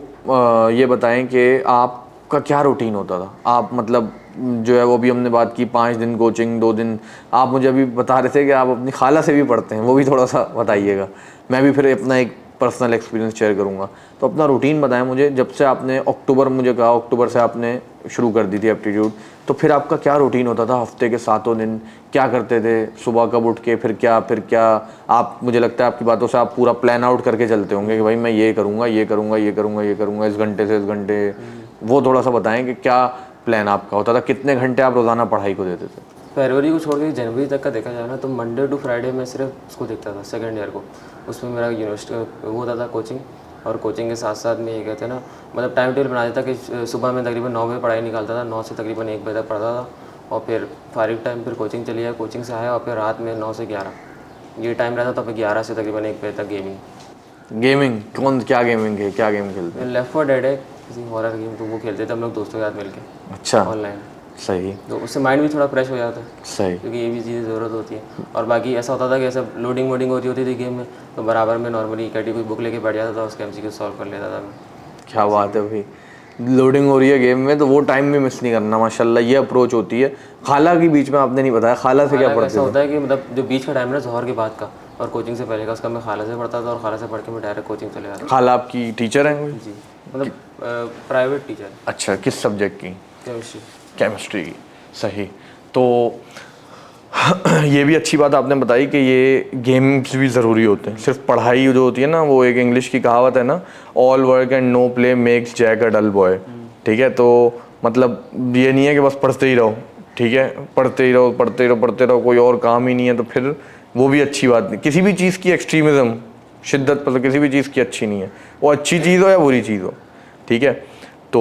ये बताएं कि आपका क्या रूटीन होता था? आप मतलब जो है वो भी हमने बात की 5 दिन कोचिंग, 2 दिन, आप मुझे अभी बता रहे थे कि आप अपनी खाला से भी पढ़ते हैं, वो भी थोड़ा सा बताइएगा। मैं भी फिर अपना एक पर्सनल एक्सपीरियंस शेयर करूँगा। तो अपना रूटीन बताएं मुझे। जब से आपने मुझे कहा अक्टूबर से आपने शुरू कर दी थी एप्टीट्यूड, तो फिर आपका क्या रूटीन होता था? हफ्ते के 7 दिन क्या करते थे? सुबह कब उठ के फिर क्या आप, मुझे लगता है आपकी बातों से आप पूरा प्लान आउट करके चलते होंगे कि भाई मैं ये करूँगा इस घंटे से इस घंटे। वो थोड़ा सा बताएं कि क्या प्लान आपका होता था, कितने घंटे आप रोज़ाना पढ़ाई को देते थे? फरवरी को छोड़ के जनवरी तक का देखा जाए ना तो मंडे टू फ्राइडे में सिर्फ उसको देखता था, सेकेंड ईयर को। उसमें मेरा यूनिवर्सिटी वो होता था कोचिंग, और कोचिंग के साथ साथ में ये कहते हैं ना, मतलब टाइम टेबल बना देता कि सुबह में तकरीबन 9 बजे पढ़ाई निकालता था, 9 से तकरीबन 1 बजे तक पढ़ता था, और फिर फारिग टाइम फिर कोचिंग चली जाए, कोचिंग से आया और फिर रात में 9 से 11 ये टाइम रहता था। फिर 11 से तकरीबन 1 बजे तक गेमिंग क्या गेम खेलते हैं? लेफ्ट 4 डेड है किसी हॉरर गेम, तो वो खेलते थे हम लोग दोस्तों के साथ मिलके। अच्छा, ऑनलाइन सही। तो उससे माइंड भी थोड़ा फ्रेश हो जाता है, सही। क्योंकि ये भी चीज़ें ज़रूरत होती है। और बाकी ऐसा होता था कि ऐसा लोडिंग वोडिंग होती थी गेम में, तो बराबर में नॉर्मली कैटी कोई बुक लेके बैठ जाता था, उसके MCQ सॉल्व कर लेता था मैं। क्या बात है भाई, लोडिंग हो रही है गेम में तो वो टाइम भी मिस नहीं करना, माशाल्लाह ये अप्रोच होती है। खाला के बीच में आपने नहीं बताया, खाला से क्या पढ़ते ऐसा होता है कि मतलब जो बीच का टाइम है ना ज़ोहर के बाद का और कोचिंग से पहले का, उसका मैं खाला से पढ़ता था, और खाला से पढ़ के मैं डायरेक्ट कोचिंग चले जाता था। खाला आपकी टीचर हैं कोई? जी, मतलब प्राइवेट टीचर। अच्छा, किस सब्जेक्ट की? केमिस्ट्री की। सही। तो ये भी अच्छी बात आपने बताई कि ये गेम्स भी ज़रूरी होते हैं। सिर्फ पढ़ाई जो होती है ना, वो एक इंग्लिश की कहावत है ना, all work and no play makes Jack a dull boy, ठीक है। तो मतलब ये नहीं है कि बस पढ़ते ही रहो, ठीक है, पढ़ते ही रहो, कोई और काम ही नहीं है, तो फिर वो भी अच्छी बात नहीं। किसी भी चीज़ की एक्सट्रीमिज़म, शिद्दत पर किसी भी चीज़ की अच्छी नहीं है, वो अच्छी चीज़ हो या बुरी चीज़ हो, ठीक है। तो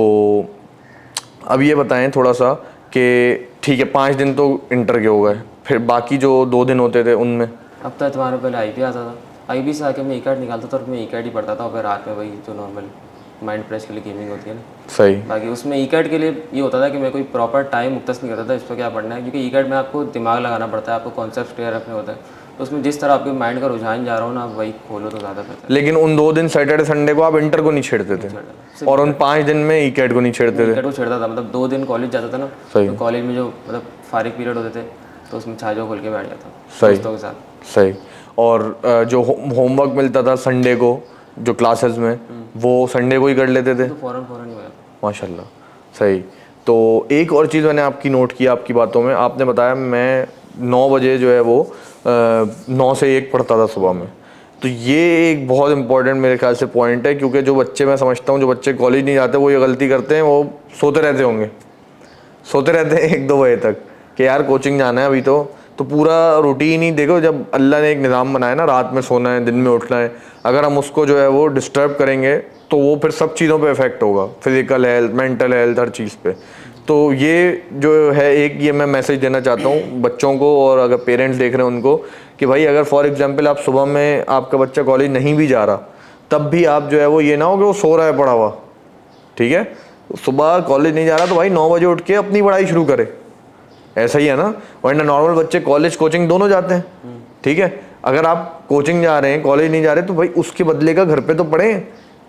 अब ये बताएं थोड़ा सा कि ठीक है 5 दिन तो इंटर के हो गए, फिर बाकी जो 2 दिन होते थे उनमें? अब तो तुम्हारे पहले IB आता था, IB से आके मैं ECAT निकालता था और मैं ECAT ही पढ़ता था, और फिर रात में वही जो नॉर्मल माइंड फ्रेश के लिए गेमिंग होती है ना। सही। बाकी उसमें ई कैट के लिए ये होता था कि मैं कोई प्रॉपर टाइम मुख्तस नहीं करता था इस पर क्या पढ़ना है, क्योंकि ई कैट में आपको दिमाग लगाना पड़ता है, आपको कॉन्सेप्ट क्लियर रखने होते हैं, तो उसमें जिस तरह आपके माइंड का रुझान जा रहा हो ना, आप वही खोलो तो ज़्यादा बेहतर लेकिन उन 2 दिन सैटरडे संडे को आप इंटर को नहीं छेड़ते थे और उन 5 दिन में ई कैट को नहीं छेड़ते ई थे। कैट को छेड़ता था, मतलब 2 दिन कॉलेज जाता था ना, सही। तो कॉलेज में जो मतलब फारिग पीरियड होते थे तो उसमें छाजो खोल के बैठ जाता सही। दोस्तों के साथ। सही। और जो होमवर्क मिलता था संडे को जो क्लासेस में, वो संडे को ही कर लेते थे। तो फ़ौरन ही हो जाता। माशाल्लाह। सही। तो एक और चीज़ मैंने आपकी नोट की आपकी बातों में, आपने बताया मैं 9 बजे जो है वो 9 से 1 पढ़ता था सुबह में। तो ये एक बहुत इंपॉर्टेंट मेरे ख्याल से पॉइंट है, क्योंकि जो बच्चे, मैं समझता हूँ जो बच्चे कॉलेज नहीं जाते वो ये गलती करते हैं, वो सोते रहते होंगे, सोते रहते हैं 1-2 बजे तक कि यार कोचिंग जाना है अभी तो पूरा रूटीन ही देखो, जब अल्लाह ने एक निज़ाम बनाया ना, रात में सोना है दिन में उठना है, अगर हम उसको जो है वो डिस्टर्ब करेंगे तो वो फिर सब चीज़ों पे इफ़ेक्ट होगा, फिज़िकल हेल्थ, मेंटल हेल्थ, हर चीज़ पे। तो ये जो है एक ये मैं मैसेज देना चाहता हूँ बच्चों को, और अगर पेरेंट्स देख रहे हैं उनको, कि भाई अगर फॉर एग्जांपल आप सुबह में आपका बच्चा कॉलेज नहीं भी जा रहा, तब भी आप जो है वो ये ना हो कि वो सो रहा है पड़ा हुआ, ठीक है, सुबह कॉलेज नहीं जा रहा तो भाई 9 बजे उठ के अपनी पढ़ाई शुरू करे, ऐसा ही है ना। वरना नॉर्मल बच्चे कॉलेज कोचिंग दोनों जाते हैं, ठीक है, अगर आप कोचिंग जा रहे हैं कॉलेज नहीं जा रहे तो भाई उसके बदले का घर पे तो पढ़ें।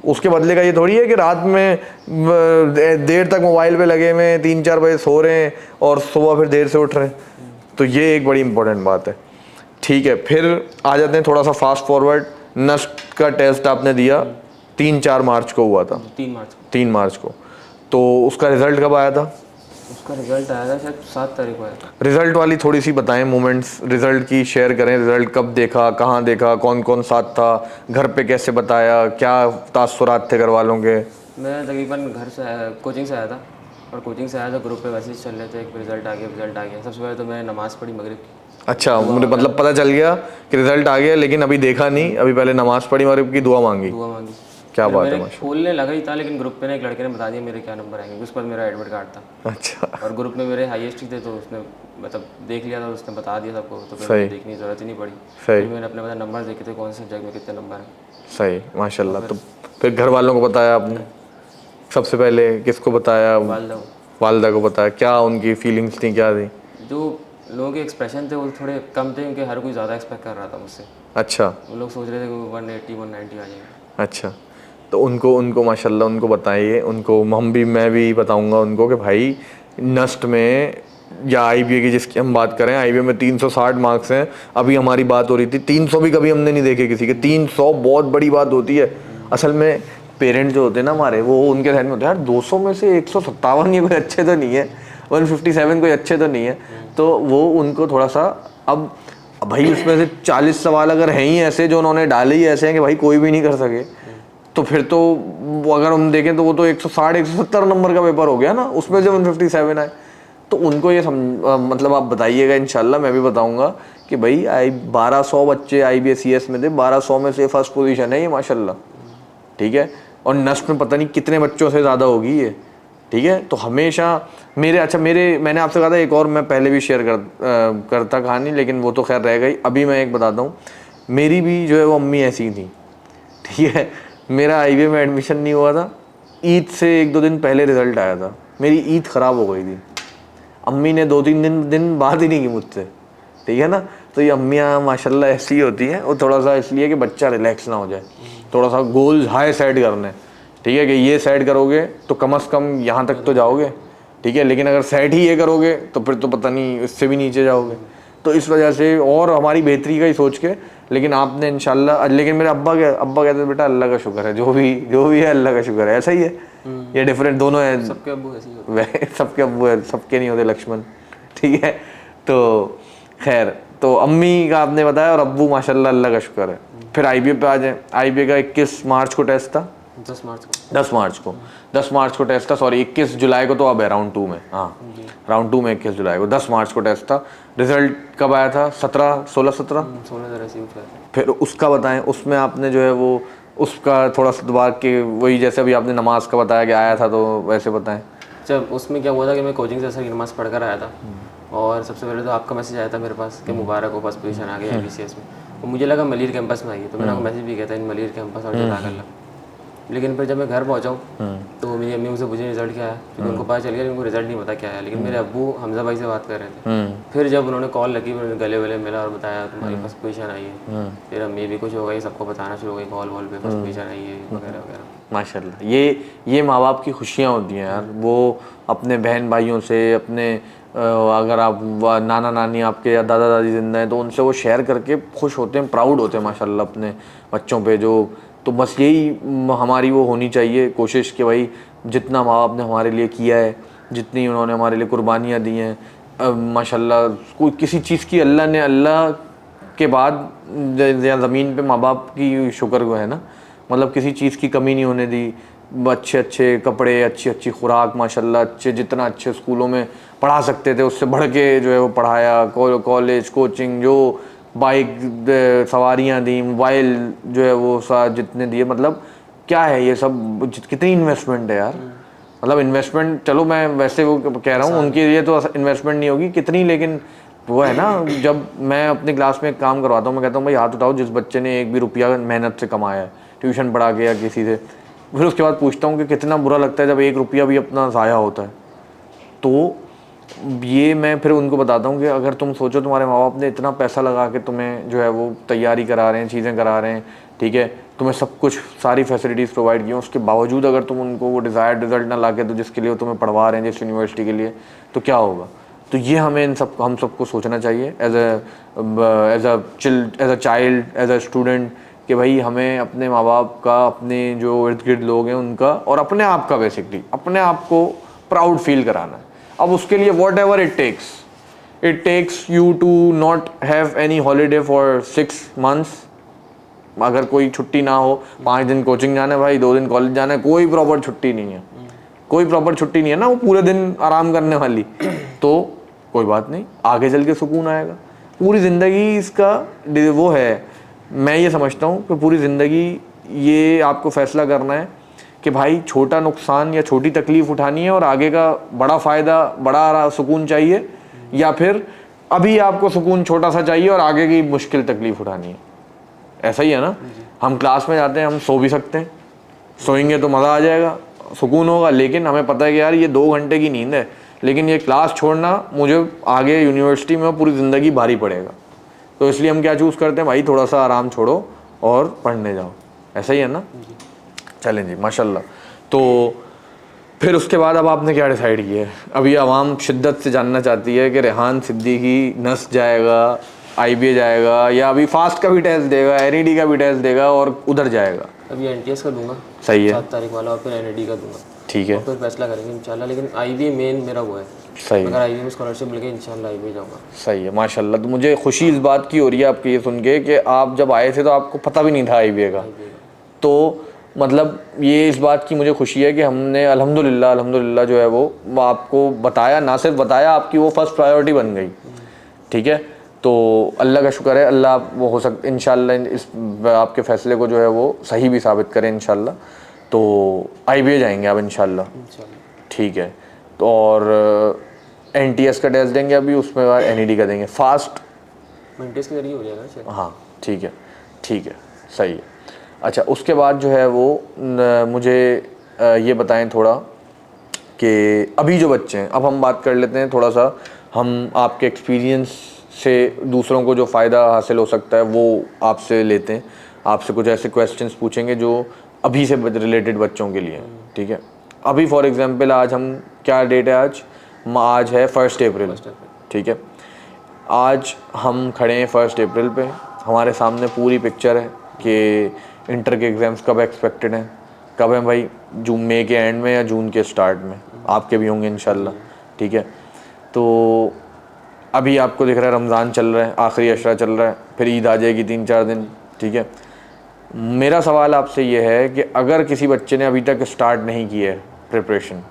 उसके बदले का ये थोड़ी है कि रात में देर तक मोबाइल पे लगे हुए 3-4 बजे सो रहे हैं और सुबह फिर देर से उठ रहे हैं। तो ये एक बड़ी इंपॉर्टेंट बात है। ठीक है, फिर आ जाते हैं थोड़ा सा फास्ट फॉरवर्ड। नस्ट का टेस्ट आपने दिया 3-4 मार्च को हुआ था, 3 मार्च को, तो उसका रिजल्ट कब आया था? उसका रिजल्ट आया था शायद 7 तारीख को आया था। रिजल्ट वाली थोड़ी सी बताएं मोमेंट्स, रिजल्ट की शेयर करें। रिजल्ट कब देखा, कहाँ देखा, कौन कौन साथ था, घर पे कैसे बताया, क्या तासुरात थे घर वालों के? मैं तकरीबन घर से कोचिंग से आया था, और कोचिंग से आया था, ग्रुप पे मैसेज चल रहे थे कि रिजल्ट आ गया। सबसे पहले तो मैंने नमाज़ पढ़ी मगरिब की। अच्छा, मुझे मतलब पता चल गया कि रिजल्ट आ गया, लेकिन अभी देखा नहीं, अभी पहले नमाज़ पढ़ी मगरिब की, दुआ मांगी। क्या बात है, माशाल्लाह। खोलने लगा ही था, लेकिन ग्रुप पे ना एक लड़के ने बता दिया मेरे क्या नंबर आएंगे, उसके बाद मेरा एडमिट कार्ड था। अच्छा। और ग्रुप में मेरे हाईएस्ट ही थे, तो उसने मतलब देख लिया था, उसने बता दिया सबको, तो फिर देखने की ज़रूरत ही नहीं पड़ी। फिर मैंने अपने मतलब नंबर देखे थे, कौन से सब्जेक्ट में कितने नंबर हैं। सही, माशाल्लाह। तो फिर घर वालों को बताया आपने? सबसे पहले किसको बताया? वालदा को बताया। क्या उनकी फीलिंग्स थी, क्या थी? जो लोगों के एक्सप्रेशन थे वो थोड़े कम थे, क्योंकि हर कोई ज़्यादा एक्सपेक्ट कर रहा था मुझसे। अच्छा। वो लोग सोच रहे थे कि 180-190 आ जाएंगे। अच्छा, तो उनको माशाल्लाह उनको बताइए, उनको मैं भी बताऊंगा उनको कि भाई नस्ट में या आईबीए की जिसकी हम बात करें, आईबीए में 360 मार्क्स हैं। अभी हमारी बात हो रही थी 300 भी कभी हमने नहीं देखे किसी के। 300 बहुत बड़ी बात होती है। असल में पेरेंट्स जो होते हैं ना हमारे, वो उनके ध्यान में होता है यार 200 में से 157 ये कोई अच्छे तो नहीं है, 157 कोई अच्छे तो नहीं है, तो वो उनको थोड़ा सा अब भाई उसमें से 40 सवाल अगर हैं ही ऐसे जो उन्होंने डाले ही ऐसे हैं कि भाई कोई भी नहीं कर सके, तो फिर तो अगर हम देखें तो वो तो 160-170 नंबर का पेपर हो गया ना, उसमें से 157 आए। तो उनको ये मतलब आप बताइएगा, इंशाल्लाह मैं भी बताऊंगा कि भाई 1200 बच्चे IBSES में थे, 1200 में से फर्स्ट पोजीशन है ये माशाल्लाह, ठीक है। और नस्ट में पता नहीं कितने बच्चों से ज़्यादा होगी ये, ठीक है। तो हमेशा मैंने आपसे कहा था एक और मैं पहले भी शेयर करता कहानी, लेकिन वो तो खैर रह गई। अभी मैं एक बताता हूँ, मेरी भी जो है वो अम्मी ऐसी ही थी, ठीक है। मेरा IBA में एडमिशन नहीं हुआ था, ईद से 1-2 दिन पहले रिज़ल्ट आया था, मेरी ईद ख़राब हो गई थी। अम्मी ने 2-3 दिन बात ही नहीं की मुझसे, ठीक है ना। तो ये अम्मियाँ माशाल्लाह ऐसी होती हैं, वो थोड़ा सा इसलिए कि बच्चा रिलैक्स ना हो जाए, थोड़ा सा गोल्स हाई सेट करने, ठीक है, कि ये सेट करोगे तो कम से कम यहाँ तक तो जाओगे, ठीक है, लेकिन अगर सेट ही ये करोगे तो फिर तो पता नहीं इससे भी नीचे जाओगे। तो इस वजह से, और हमारी बेहतरी का ही सोच के, लेकिन आपने इंशाल्लाह, लेकिन मेरे अब्बा कहते हैं बेटा अल्लाह का शुक्र है, जो भी है अल्लाह का शुक्र है, ऐसा ही है। ये डिफरेंट दोनों है, सबके अब्बू ऐसे ही होते हैं। सबके अब्बू है, सबके नहीं होते लक्ष्मण, ठीक है। तो खैर, तो अम्मी का आपने बताया और अब्बू माशाल्लाह अल्लाह का शुक्र है। फिर IBA पे आ जाए। IBA का 21 मार्च को टेस्ट था, 10 मार्च को टेस्ट था, सॉरी 21 जुलाई को तो अब है राउंड 2 में, हाँ राउंड 2 में 21 जुलाई को, 10 मार्च को टेस्ट था। रिजल्ट कब आया था? 16 फिर उसका बताएं, उसमें आपने जो है वो उसका थोड़ा सा दोबारा के वही जैसे अभी आपने नमाज का बताया कि आया था, तो वैसे बताएं। जब उसमें क्या हुआ था कि मैं कोचिंग से असर की नमाज़ पढ़ कर आया था, और सबसे पहले तो आपका मैसेज आया था मेरे पास कि मुबारक हो, फर्स्ट पोजीशन आ गई IBCS में। और मुझे लगा मलिर कैंपस में आई है, तो मैंने आपको मैसेज भी किया था इन मलिर कैंपस और जो दाखिला। लेकिन फिर जब मैं घर पहुँचा तो मेरी अम्मी मुझसे पूछी रिजल्ट क्या है, क्योंकि उनको पता चल गया, उनको रिजल्ट नहीं पता क्या है। लेकिन मेरे अब्बू हमजा भाई से बात कर रहे थे। फिर जब उन्होंने कॉल लगी, मैंने गले वले मिला और बताया तुम्हारी फर्स्ट पोजीशन आई है। फिर अम्मी भी कुछ हो गई, सबको बताना शुरू हो गई कॉल वॉल पे फर्स्ट पोजीशन आई है वगैरह वगैरह। माशाल्लाह, ये माँ बाप की खुशियाँ होती हैं यार। वो अपने बहन भाइयों से, अपने अगर आप नाना नानी आपके या दादा दादी जिंदा हैं तो उनसे वो शेयर करके खुश होते हैं, प्राउड होते हैं माशाल्लाह अपने बच्चों पे। जो तो बस यही हमारी वो होनी चाहिए कोशिश कि भाई जितना माँ बाप ने हमारे लिए किया है, जितनी उन्होंने हमारे लिए कुर्बानियाँ दी हैं, माशाल्लाह कोई किसी चीज़ की अल्लाह के बाद या ज़मीन पे माँ बाप की शुक्र है ना, मतलब किसी चीज़ की कमी नहीं होने दी। अच्छे अच्छे कपड़े, अच्छी अच्छी खुराक, माशाल्लाह अच्छे, जितना अच्छे स्कूलों में पढ़ा सकते थे उससे बढ़ के जो है वो पढ़ाया। कॉलेज, कोचिंग, जो बाइक सवारियाँ दी, मोबाइल जो है वो जितने दिए, मतलब क्या है ये सब, कितनी इन्वेस्टमेंट है यार। मतलब इन्वेस्टमेंट, चलो मैं वैसे वो कह रहा हूँ उनके लिए तो इन्वेस्टमेंट नहीं होगी कितनी, लेकिन वो है ना, जब मैं अपनी क्लास में काम करवाता हूँ, मैं कहता हूँ भाई हाथ उठाओ जिस बच्चे ने एक भी रुपया मेहनत से कमाया है, ट्यूशन पढ़ा के या किसी से। फिर उसके बाद पूछता हूँ कि कितना बुरा लगता है जब एक रुपया भी अपना ज़ाया होता है। तो ये मैं फिर उनको बताता हूँ कि अगर तुम सोचो तुम्हारे माँ बाप ने इतना पैसा लगा के तुम्हें जो है वो तैयारी करा रहे हैं, चीज़ें करा रहे हैं, ठीक है, तुम्हें सब कुछ सारी फैसिलिटीज़ प्रोवाइड की, उसके बावजूद अगर तुम उनको वो डिज़ायर्ड रिजल्ट ना ला के तो जिसके लिए वो तुम्हें पढ़वा रहे हैं, जिस यूनिवर्सिटी के लिए, तो क्या होगा। तो ये हमें हम सबको सोचना चाहिए as a child, as a student, कि भाई हमें अपने माँ बाप का, अपने जो इर्द गिर्द लोग हैं उनका और अपने आप का, बेसिकली अपने आप को प्राउड फील कराना है। अब उसके लिए whatever it takes you to not have any holiday for 6 months। अगर कोई छुट्टी ना हो, 5 दिन कोचिंग जाना है भाई, 2 दिन कॉलेज जाना है, कोई प्रॉपर छुट्टी नहीं है, कोई प्रॉपर छुट्टी नहीं है ना, वो पूरे दिन आराम करने वाली, तो कोई बात नहीं, आगे चल के सुकून आएगा। पूरी ज़िंदगी इसका वो है, मैं ये समझता हूँ कि पूरी ज़िंदगी ये आपको फैसला करना है कि भाई छोटा नुकसान या छोटी तकलीफ़ उठानी है और आगे का बड़ा फ़ायदा, बड़ा सुकून चाहिए, या फिर अभी आपको सुकून छोटा सा चाहिए और आगे की मुश्किल तकलीफ़ उठानी है। ऐसा ही है ना। हम क्लास में जाते हैं, हम सो भी सकते हैं, सोएंगे तो मज़ा आ जाएगा, सुकून होगा, लेकिन हमें पता है कि यार ये 2 घंटे की नींद है, लेकिन ये क्लास छोड़ना मुझे आगे यूनिवर्सिटी में पूरी ज़िंदगी भारी पड़ेगा। तो इसलिए हम क्या चूज़ करते हैं, भाई थोड़ा सा आराम छोड़ो और पढ़ने जाओ। ऐसा ही है ना। चलें जी, माशाल्लाह। तो फिर उसके बाद अब आपने क्या डिसाइड किया है? अभी आवाम शिद्दत से जानना चाहती है कि रेहान सिद्दीकी नस जाएगा, IBA जाएगा, या अभी फास्ट का भी टेस्ट देगा, NED का भी टेस्ट देगा और उधर जाएगा। अभी NTS का दूंगा, सही है, 7 तारीख वाला, और फिर NED का दूंगा, ठीक है, और फिर फैसला करेंगे इंशाल्लाह। लेकिन IBA मेन मेरा वो है, सही अगर IBA में स्कॉलरशिप मिल गई इंशाल्लाह IBA जाऊँगा। सही है, माशाल्लाह। तो मुझे खुशी इस बात की हो रही है आपकी ये सुन के कि आप जब आए थे तो आपको पता भी नहीं था IBA का, तो मतलब ये इस बात की मुझे खुशी है कि हमने अल्हम्दुलिल्लाह जो है वो आपको बताया, ना सिर्फ बताया, आपकी वो फर्स्ट प्रायोरिटी बन गई, ठीक है। तो अल्लाह का शुक्र है, अल्लाह वो हो सकता इंशाल्लाह इस आपके फ़ैसले को जो है वो सही भी साबित करें इंशाल्लाह। तो IBA जाएंगे आप इंशाल्लाह, ठीक है। तो और NTS का टेस्ट देंगे अभी, उसमें बाद NED का देंगे, फास्ट NTS के जरिए हो जाएगा शायद। हाँ ठीक है, ठीक है, सही है। अच्छा, उसके बाद जो है वो मुझे ये बताएं थोड़ा कि अभी जो बच्चे हैं, अब हम बात कर लेते हैं थोड़ा सा, हम आपके एक्सपीरियंस से दूसरों को जो फ़ायदा हासिल हो सकता है वो आपसे लेते हैं। आपसे कुछ ऐसे क्वेश्चंस पूछेंगे जो अभी से रिलेटेड बच्चों के लिए हैं, ठीक है। अभी फॉर एग्जांपल आज हम, क्या डेट है आज है 1 अप्रैल, ठीक है। आज हम खड़े हैं 1 अप्रैल पे, हमारे सामने पूरी पिक्चर है कि इंटर के एग्ज़ाम्स कब एक्सपेक्टेड हैं, कब है भाई, मई के एंड में या जून के स्टार्ट में, आपके भी होंगे इंशाल्लाह, ठीक है। तो अभी आपको दिख रहा है रमज़ान चल रहा है, आखिरी अशरा चल रहा है, फिर ईद आ जाएगी 3-4 दिन, ठीक है। मेरा सवाल आपसे ये है कि अगर किसी बच्चे ने अभी तक स्टार्ट नहीं किया है प्रिपरेशन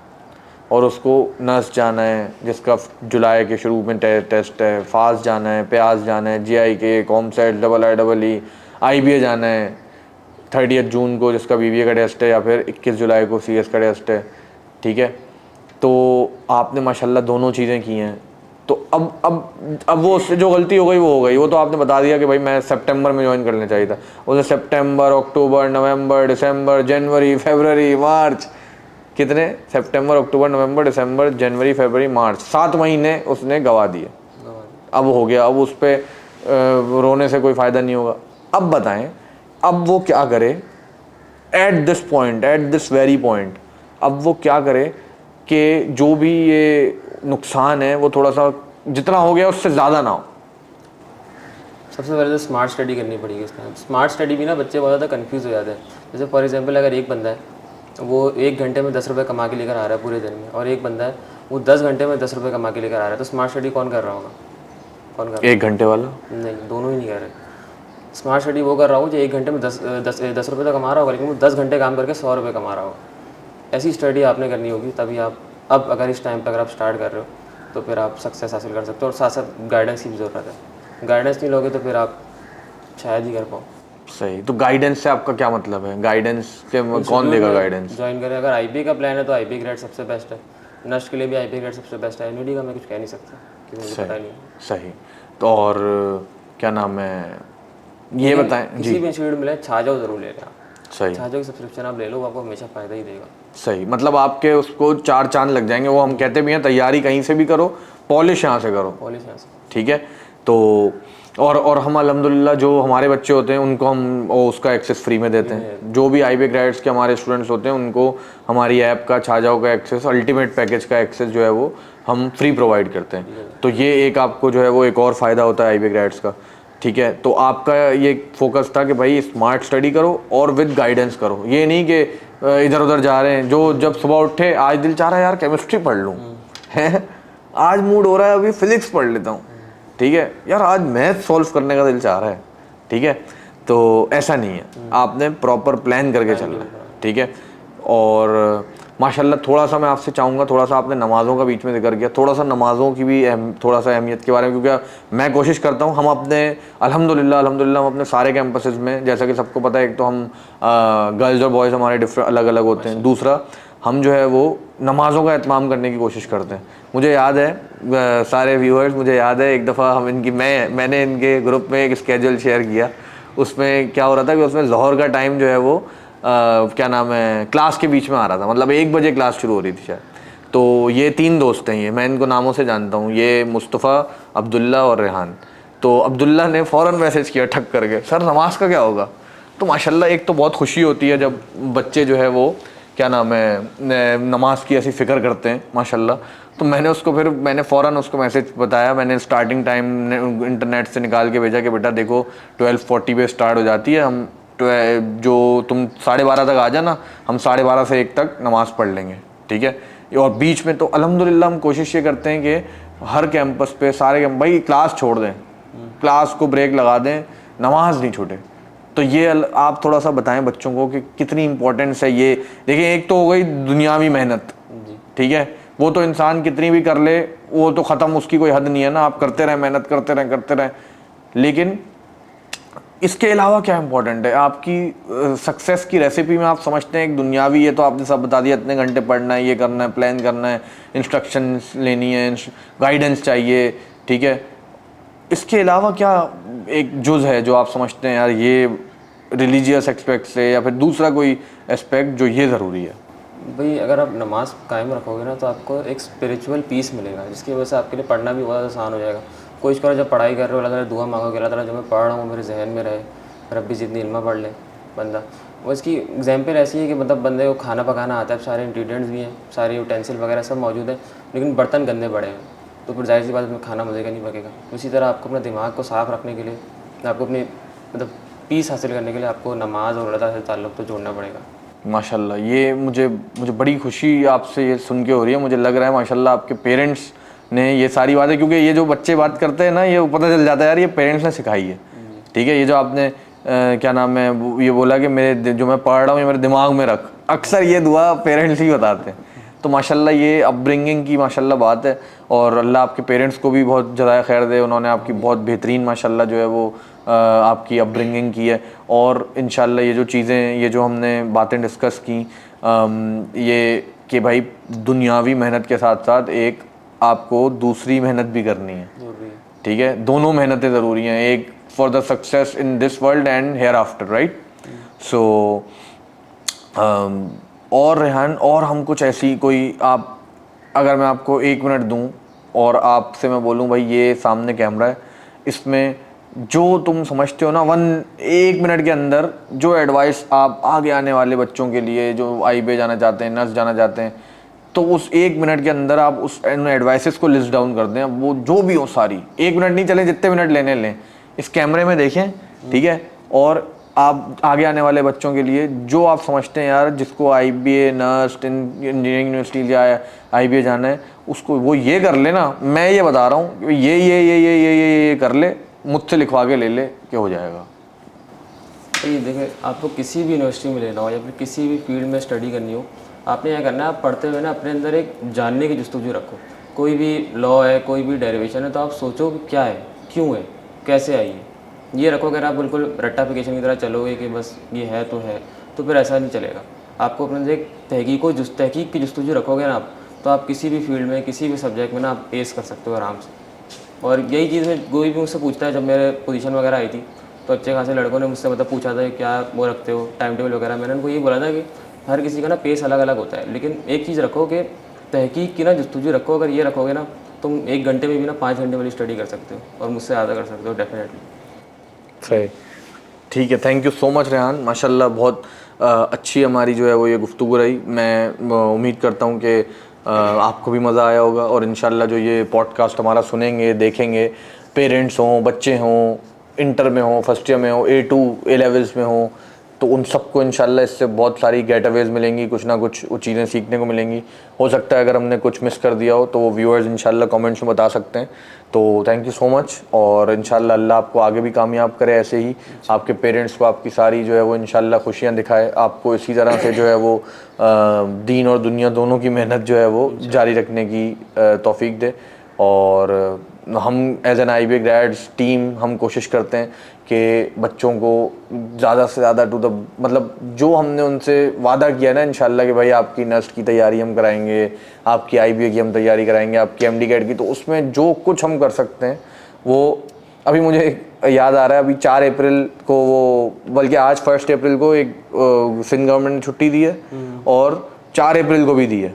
और उसको नस जाना है, जिसका जुलाई के शुरू में टेस्ट है, फास्ट जाना है, प्याज जाना है, GIK, कॉमसेट, IIE, IBA जाना है 30 जून को, जिसका BBA का टेस्ट है, या फिर 21 जुलाई को CS का टेस्ट है, ठीक है। तो आपने माशाल्लाह दोनों चीज़ें की हैं, तो अब वो उससे जो गलती हो गई वो हो गई। वो तो आपने बता दिया कि भाई मैं सितंबर में ज्वाइन करना चाहिए था। उसे सितंबर, अक्टूबर, नवंबर, दिसंबर, जनवरी, फरवरी, मार्च, कितने, सितंबर, अक्टूबर, नवंबर, दिसंबर, जनवरी, फरवरी, मार्च, 7 महीने उसने गवा दिए। अब हो गया, अब उस पर रोने से कोई फ़ायदा नहीं होगा। अब बताएं, अब वो क्या करे at this point, at this very point, अब वो क्या करे कि जो भी ये नुकसान है वो थोड़ा सा जितना हो गया उससे ज़्यादा ना हो। सबसे पहले तो स्मार्ट स्टडी करनी पड़ेगी इसमें। स्मार्ट स्टडी भी ना बच्चे बहुत ज़्यादा कंफ्यूज हो जाते हैं। जैसे फॉर एग्जांपल अगर एक बंदा है वो 1 घंटे में 10 रुपये कमा के लेकर आ रहा है पूरे दिन में, और एक बंदा है वो 10 घंटे में 10 रुपये कमा के लेकर आ रहा है, तो स्मार्ट स्टडी कौन कर रहा होगा? कौन कर रहा 1 घंटे वाला? नहीं, दोनों ही नहीं कर रहे। स्मार्ट स्टडी वो कर रहा हो जो 1 घंटे में 10 रुपये तो कमा रहा होगा, लेकिन वो 10 घंटे काम करके 100 रुपये कमा रहा होगा। ऐसी स्टडी आपने करनी होगी, तभी आप अब अगर इस टाइम पर अगर आप स्टार्ट कर रहे हो तो फिर आप सक्सेस हासिल कर सकते हो। और साथ साथ गाइडेंस की भी ज़रूरत है। गाइडेंस नहीं लोगे तो फिर आप शायद ही कर पाओ। सही। तो गाइडेंस से आपका क्या मतलब है? गाइडेंस के कौन देगा गाइडेंस? ज्वाइन करें, अगर आईबी का प्लान है तो आईबी ग्रेड सबसे बेस्ट है। नस्ट के लिए भी आईबी ग्रेड सबसे बेस्ट है। एनयूडी का मैं कुछ कह नहीं सकता क्योंकि मुझे पता नहीं। सही। तो और क्या नाम है, ये बताएं किसी भी इंस्टीट्यूट मिले छाजाओ जरूर ले लें आप। सही। छाजाओ की सब्सक्रिप्शन आप ले लो, आपको हमेशा फ़ायदा ही देगा। सही, मतलब आपके उसको 4 चांद लग जाएंगे। वो हम कहते भी हैं तैयारी कहीं से भी करो, पॉलिश यहाँ से करो। पॉलिश यहाँ से, ठीक है। तो और हम अल्हम्दुलिल्लाह जो हमारे बच्चे होते हैं उनको हम उसका एक्सेस फ्री में देते हैं। जो भी आईबी ग्रेड्स के हमारे स्टूडेंट्स होते हैं उनको हमारी ऐप का, छाजाओ का एक्सेस, अल्टीमेट पैकेज का एक्सेस जो है वो हम फ्री प्रोवाइड करते हैं। तो ये एक आपको जो है वो एक और फ़ायदा होता है आईबी ग्रेड्स का। ठीक है। तो आपका ये फोकस था कि भाई स्मार्ट स्टडी करो और विद गाइडेंस करो। ये नहीं कि इधर उधर जा रहे हैं। जो जब सुबह उठे आज दिल चाह रहा है यार केमिस्ट्री पढ़ लूँ, है आज मूड हो रहा है अभी फिजिक्स पढ़ लेता हूँ, ठीक है यार आज मैथ सॉल्व करने का दिल चाह रहा है, ठीक है। तो ऐसा नहीं है, आपने प्रॉपर प्लान करके चलना है, ठीक है। और माशाल्लाह थोड़ा सा मैं आपसे चाहूँगा, थोड़ा सा आपने नमाज़ों का बीच में जिक्र किया, थोड़ा सा नमाज़ों की भी थोड़ा सा अहमियत के बारे में, क्योंकि मैं कोशिश करता हूँ हम अपने अल्हम्दुलिल्लाह हम अपने सारे कैंपसेस में, जैसा कि सबको पता है, एक तो हम गर्ल्स और बॉयज़ हमारे डिफरेंट अलग अलग होते हैं, दूसरा हम जो है वो नमाज़ों का एहतमाम करने की कोशिश करते हैं। मुझे याद है सारे व्यूअर्स, मुझे याद है एक दफ़ा हम इनकी मैंने इनके ग्रुप में एक स्केड्यूल शेयर किया। उसमें क्या हो रहा था कि उसमें ज़ोहर का टाइम जो है वो क्या नाम है क्लास के बीच में आ रहा था, मतलब 1 बजे क्लास शुरू हो रही थी शायद। तो ये 3 दोस्त हैं, ये मैं इनको नामों से जानता हूँ, ये मुस्तफ़ा, अब्दुल्ला और रेहान। तो अब्दुल्ला ने फ़ौरन मैसेज किया ठक करके, सर नमाज का क्या होगा? तो माशाल्लाह एक तो बहुत खुशी होती है जब बच्चे जो है वो क्या नाम है नमाज की ऐसी फ़िक्र करते हैं माशाल्लाह। तो मैंने फ़ौरन उसको मैसेज बताया। मैंने स्टार्टिंग टाइम इंटरनेट से निकाल के भेजा कि बेटा देखो 12:40 पे स्टार्ट हो जाती है, हम जो तुम 12:30 तक आ जाना, हम 12:30 से 1 तक नमाज़ पढ़ लेंगे, ठीक है। और बीच में तो अल्हम्दुलिल्लाह हम कोशिश ये करते हैं कि हर कैंपस पे सारे भाई क्लास छोड़ दें, क्लास को ब्रेक लगा दें, नमाज नहीं छूटे। तो ये आप थोड़ा सा बताएं बच्चों को कि कितनी इंपॉर्टेंस है ये। देखिए एक तो हो गई दुनियावी मेहनत, ठीक है, वो तो इंसान कितनी भी कर ले वो तो ख़त्म, उसकी कोई हद नहीं है ना, आप करते रहें, मेहनत करते रहें। लेकिन इसके अलावा क्या इंपॉर्टेंट है आपकी सक्सेस की रेसिपी में? आप समझते हैं एक दुनियावी, ये तो आपने सब बता दिया, इतने घंटे पढ़ना है, ये करना है, प्लान करना है, इंस्ट्रक्शंस लेनी है, गाइडेंस चाहिए, ठीक है। इसके अलावा क्या एक जुज़ है जो आप समझते हैं यार ये रिलीजियस एस्पेक्ट से या फिर दूसरा कोई एस्पेक्ट जो ये ज़रूरी है? भाई अगर आप नमाज़ कायम रखोगे ना तो आपको एक स्पिरिचुअल पीस मिलेगा, जिसकी वजह से आपके लिए पढ़ना भी बहुत आसान हो जाएगा। कोशिश करो जब पढ़ाई कर रहे हो अल्लाह ताला दुआ मांगो कि अल्लाह ताला जो मैं पढ़ रहा हूँ मेरे जहन में रहे, रब्बी जितनी इल्मा पढ़ ले बंदा। वो इसकी एग्जाम्पल ऐसी है कि मतलब बंदे को खाना पकाना आता है, सारे इंग्रीडियंट्स भी हैं, सारे यूटेंसिल वगैरह सब मौजूद है, लेकिन बर्तन गंदे पड़े हैं, तो फिर जाहिर सी बात में खाना मज़े का नहीं पकेगा। उसी तरह आपको अपने दिमाग को साफ़ रखने के लिए, आपको अपनी मतलब पीस हासिल करने के लिए आपको नमाज और अल्लाह ताला से ताल्लुक़ तो जोड़ना पड़ेगा। माशाल्लाह ये मुझे बड़ी खुशी आपसे ये सुन के हो रही है। मुझे लग रहा है माशाल्लाह आपके पेरेंट्स ने ये सारी बातें, क्योंकि ये जो बच्चे बात करते हैं ना ये पता चल जाता है यार ये पेरेंट्स ने सिखाई है, ठीक है। ये जो आपने क्या नाम है ये बोला कि मेरे जो मैं पढ़ रहा हूँ ये मेरे दिमाग में रख, अक्सर ये दुआ पेरेंट्स ही बताते हैं। तो माशाल्लाह ये अपब्रिंगिंग की माशाल्लाह बात है, और अल्लाह आपके पेरेंट्स को भी बहुत जज़ाए खैर दे, उन्होंने आपकी बहुत बेहतरीन माशाल्लाह जो है वो आपकी अपब्रिंगिंग की है। और इंशाल्लाह ये जो चीज़ें, ये जो हमने बातें डिस्कस की, ये कि भाई दुनियावी मेहनत के साथ साथ एक आपको दूसरी मेहनत भी करनी है, जरूरी है। ठीक है। दोनों मेहनतें ज़रूरी हैं, एक for the success in this world and hereafter, right. So और रेहान, और हम कुछ ऐसी कोई, आप अगर मैं आपको 1 मिनट दूं और आपसे मैं बोलूं भाई ये सामने कैमरा है, इसमें जो तुम समझते हो ना 1 मिनट के अंदर जो एडवाइस आप आगे आने वाले बच्चों के लिए जो IBA जाना चाहते हैं, नर्स जाना चाहते हैं, तो उस 1 मिनट के अंदर आप उस एडवाइसेस को लिस्ट डाउन कर दें, वो जो भी हो सारी। 1 मिनट नहीं, चले जितने मिनट लेने लें, इस कैमरे में देखें, ठीक है। और आप आगे आने वाले बच्चों के लिए जो आप समझते हैं यार, जिसको IBA, नर्स, इंजीनियरिंग यूनिवर्सिटी या IBA जाना है, उसको वो ये कर ले ना, मैं ये बता रहा हूँ, ये कर ले, मुझसे लिखवा के ले ले कि हो जाएगा। ये देखिए, आपको किसी भी यूनिवर्सिटी में लेना हो या फिर किसी भी फील्ड में स्टडी करनी हो, आपने यह करना है, आप पढ़ते हुए ना अपने अंदर एक जानने की जस्तुजू रखो। कोई भी लॉ है, कोई भी डेरिवेशन है, तो आप सोचो कि क्या है, क्यों है, कैसे आई है। ये रखो। अगर आप बिल्कुल रट्टाफिकेशन की तरह चलोगे कि बस ये है, तो फिर ऐसा नहीं चलेगा। आपको अपने अंदर एक तहकीक की जस्तुजू रखोगे ना आप, तो आप किसी भी फील्ड में, किसी भी सब्जेक्ट में ना आप एस कर सकते हो आराम से। और यही चीज़ में कोई भी मुझसे पूछता है, जब मेरे पोजीशन वगैरह आई थी तो अच्छे खासे लड़कों ने मुझसे मतलब पूछा था क्या वो रखते हो टाइम टेबल वगैरह। मैंने उनको ये बोला था कि हर किसी का ना पेस अलग अलग होता है, लेकिन एक चीज़ रखो कि तहकीक की ना जस्तुजू रखो। अगर ये रखोगे ना, तुम 1 घंटे में भी ना 5 घंटे वाली स्टडी कर सकते हो और मुझसे ज़्यादा कर सकते हो डेफिनेटली। सही, ठीक है। Thank you so much Rehan, माशाल्लाह बहुत अच्छी हमारी जो है वो ये गुफ्तगू रही। मैं उम्मीद करता हूँ कि आपको भी मज़ा आया होगा, और इंशाल्लाह जो ये पॉडकास्ट हमारा सुनेंगे, देखेंगे, पेरेंट्स हों, बच्चे हों, इंटर में हों, फर्स्ट ईयर में हों, A2 A लेवल्स में हों, तो उन सबको इंशाल्लाह इससे बहुत सारी गेटअवेज मिलेंगी, कुछ ना कुछ वो चीज़ें सीखने को मिलेंगी। हो सकता है अगर हमने कुछ मिस कर दिया हो तो वो व्यूअर्स इंशाल्लाह कमेंट्स में बता सकते हैं। तो थैंक यू सो मच, और इंशाल्लाह अल्लाह आपको आगे भी कामयाब करे, ऐसे ही आपके पेरेंट्स को आपकी सारी जो है वो इंशाल्लाह खुशियाँ दिखाए, आपको इसी तरह से जो है वो दीन और दुनिया दोनों की मेहनत जो है वो जारी रखने की तौफीक दे। और हम as an IBA grades team हम कोशिश करते हैं कि बच्चों को ज़्यादा से ज़्यादा मतलब जो हमने उनसे वादा किया ना इंशाल्लाह कि भाई आपकी नर्स की तैयारी हम कराएंगे, आपकी IBA की हम तैयारी कराएंगे, आपकी MD कैट की, तो उसमें जो कुछ हम कर सकते हैं वो, अभी मुझे याद आ रहा है, अभी 4 अप्रैल को वो, बल्कि आज 1 अप्रैल को एक सिंध गवर्नमेंट ने छुट्टी दी है और 4 अप्रैल को भी दी है।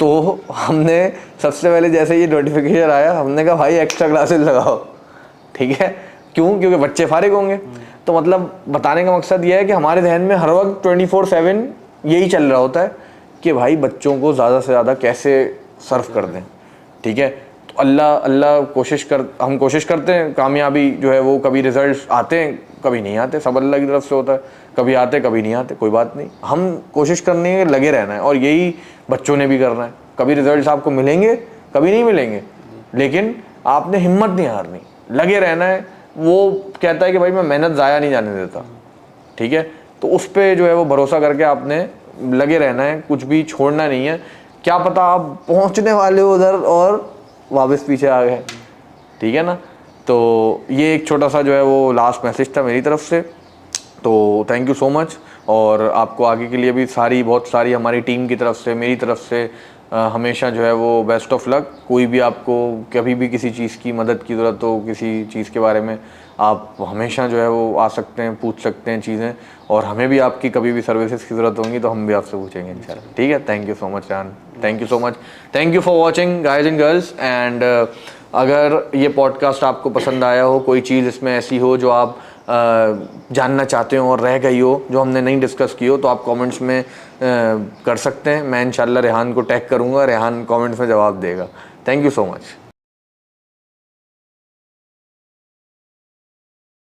तो हमने सबसे पहले जैसे ये नोटिफिकेशन आया, हमने कहा भाई एक्स्ट्रा क्लासेस लगाओ, ठीक है। क्यों? क्योंकि बच्चे फारिग होंगे। तो मतलब बताने का मकसद ये है कि हमारे जहन में हर वक्त 24/7 यही चल रहा होता है कि भाई बच्चों को ज़्यादा से ज़्यादा कैसे सर्व कर दें, ठीक है। तो अल्लाह हम कोशिश करते हैं। कामयाबी जो है वो कभी रिजल्ट आते हैं, कभी नहीं आते, सब अल्लाह की तरफ से होता है, कभी आते कभी नहीं आते, कोई बात नहीं। हम कोशिश करनी है, लगे रहना है, और यही बच्चों ने भी करना है। कभी रिजल्ट्स आपको मिलेंगे, कभी नहीं मिलेंगे, लेकिन आपने हिम्मत नहीं हारनी, लगे रहना है। वो कहता है कि भाई मैं मेहनत ज़ाया नहीं जाने देता, ठीक है। तो उस पर जो है वो भरोसा करके आपने लगे रहना है, कुछ भी छोड़ना नहीं है। क्या पता आप पहुंचने वाले हो उधर और वापस पीछे आ गए, ठीक है ना। तो ये एक छोटा सा जो है वो लास्ट मैसेज था मेरी तरफ से। तो थैंक यू सो मच, और आपको आगे के लिए भी बहुत सारी हमारी टीम की तरफ से, मेरी तरफ से हमेशा जो है वो बेस्ट ऑफ लक। कोई भी आपको कभी भी किसी चीज़ की मदद की ज़रूरत हो, किसी चीज़ के बारे में, आप हमेशा जो है वो आ सकते हैं, पूछ सकते हैं चीज़ें, और हमें भी आपकी कभी भी सर्विसेज की ज़रूरत होगी तो हम भी आपसे पूछेंगे इंशाल्लाह, ठीक है। थैंक यू सो मच जान, thank you so much, thank you for watching guys and girls. And अगर ये पॉडकास्ट आपको पसंद आया हो, कोई चीज़ इसमें ऐसी हो जो आप जानना चाहते हो और रह गई हो, जो हमने नहीं डिस्कस की हो, तो आप कमेंट्स में कर सकते हैं। मैं इंशाल्लाह रेहान को टैग करूँगा, रेहान कमेंट्स में जवाब देगा। Thank you so much.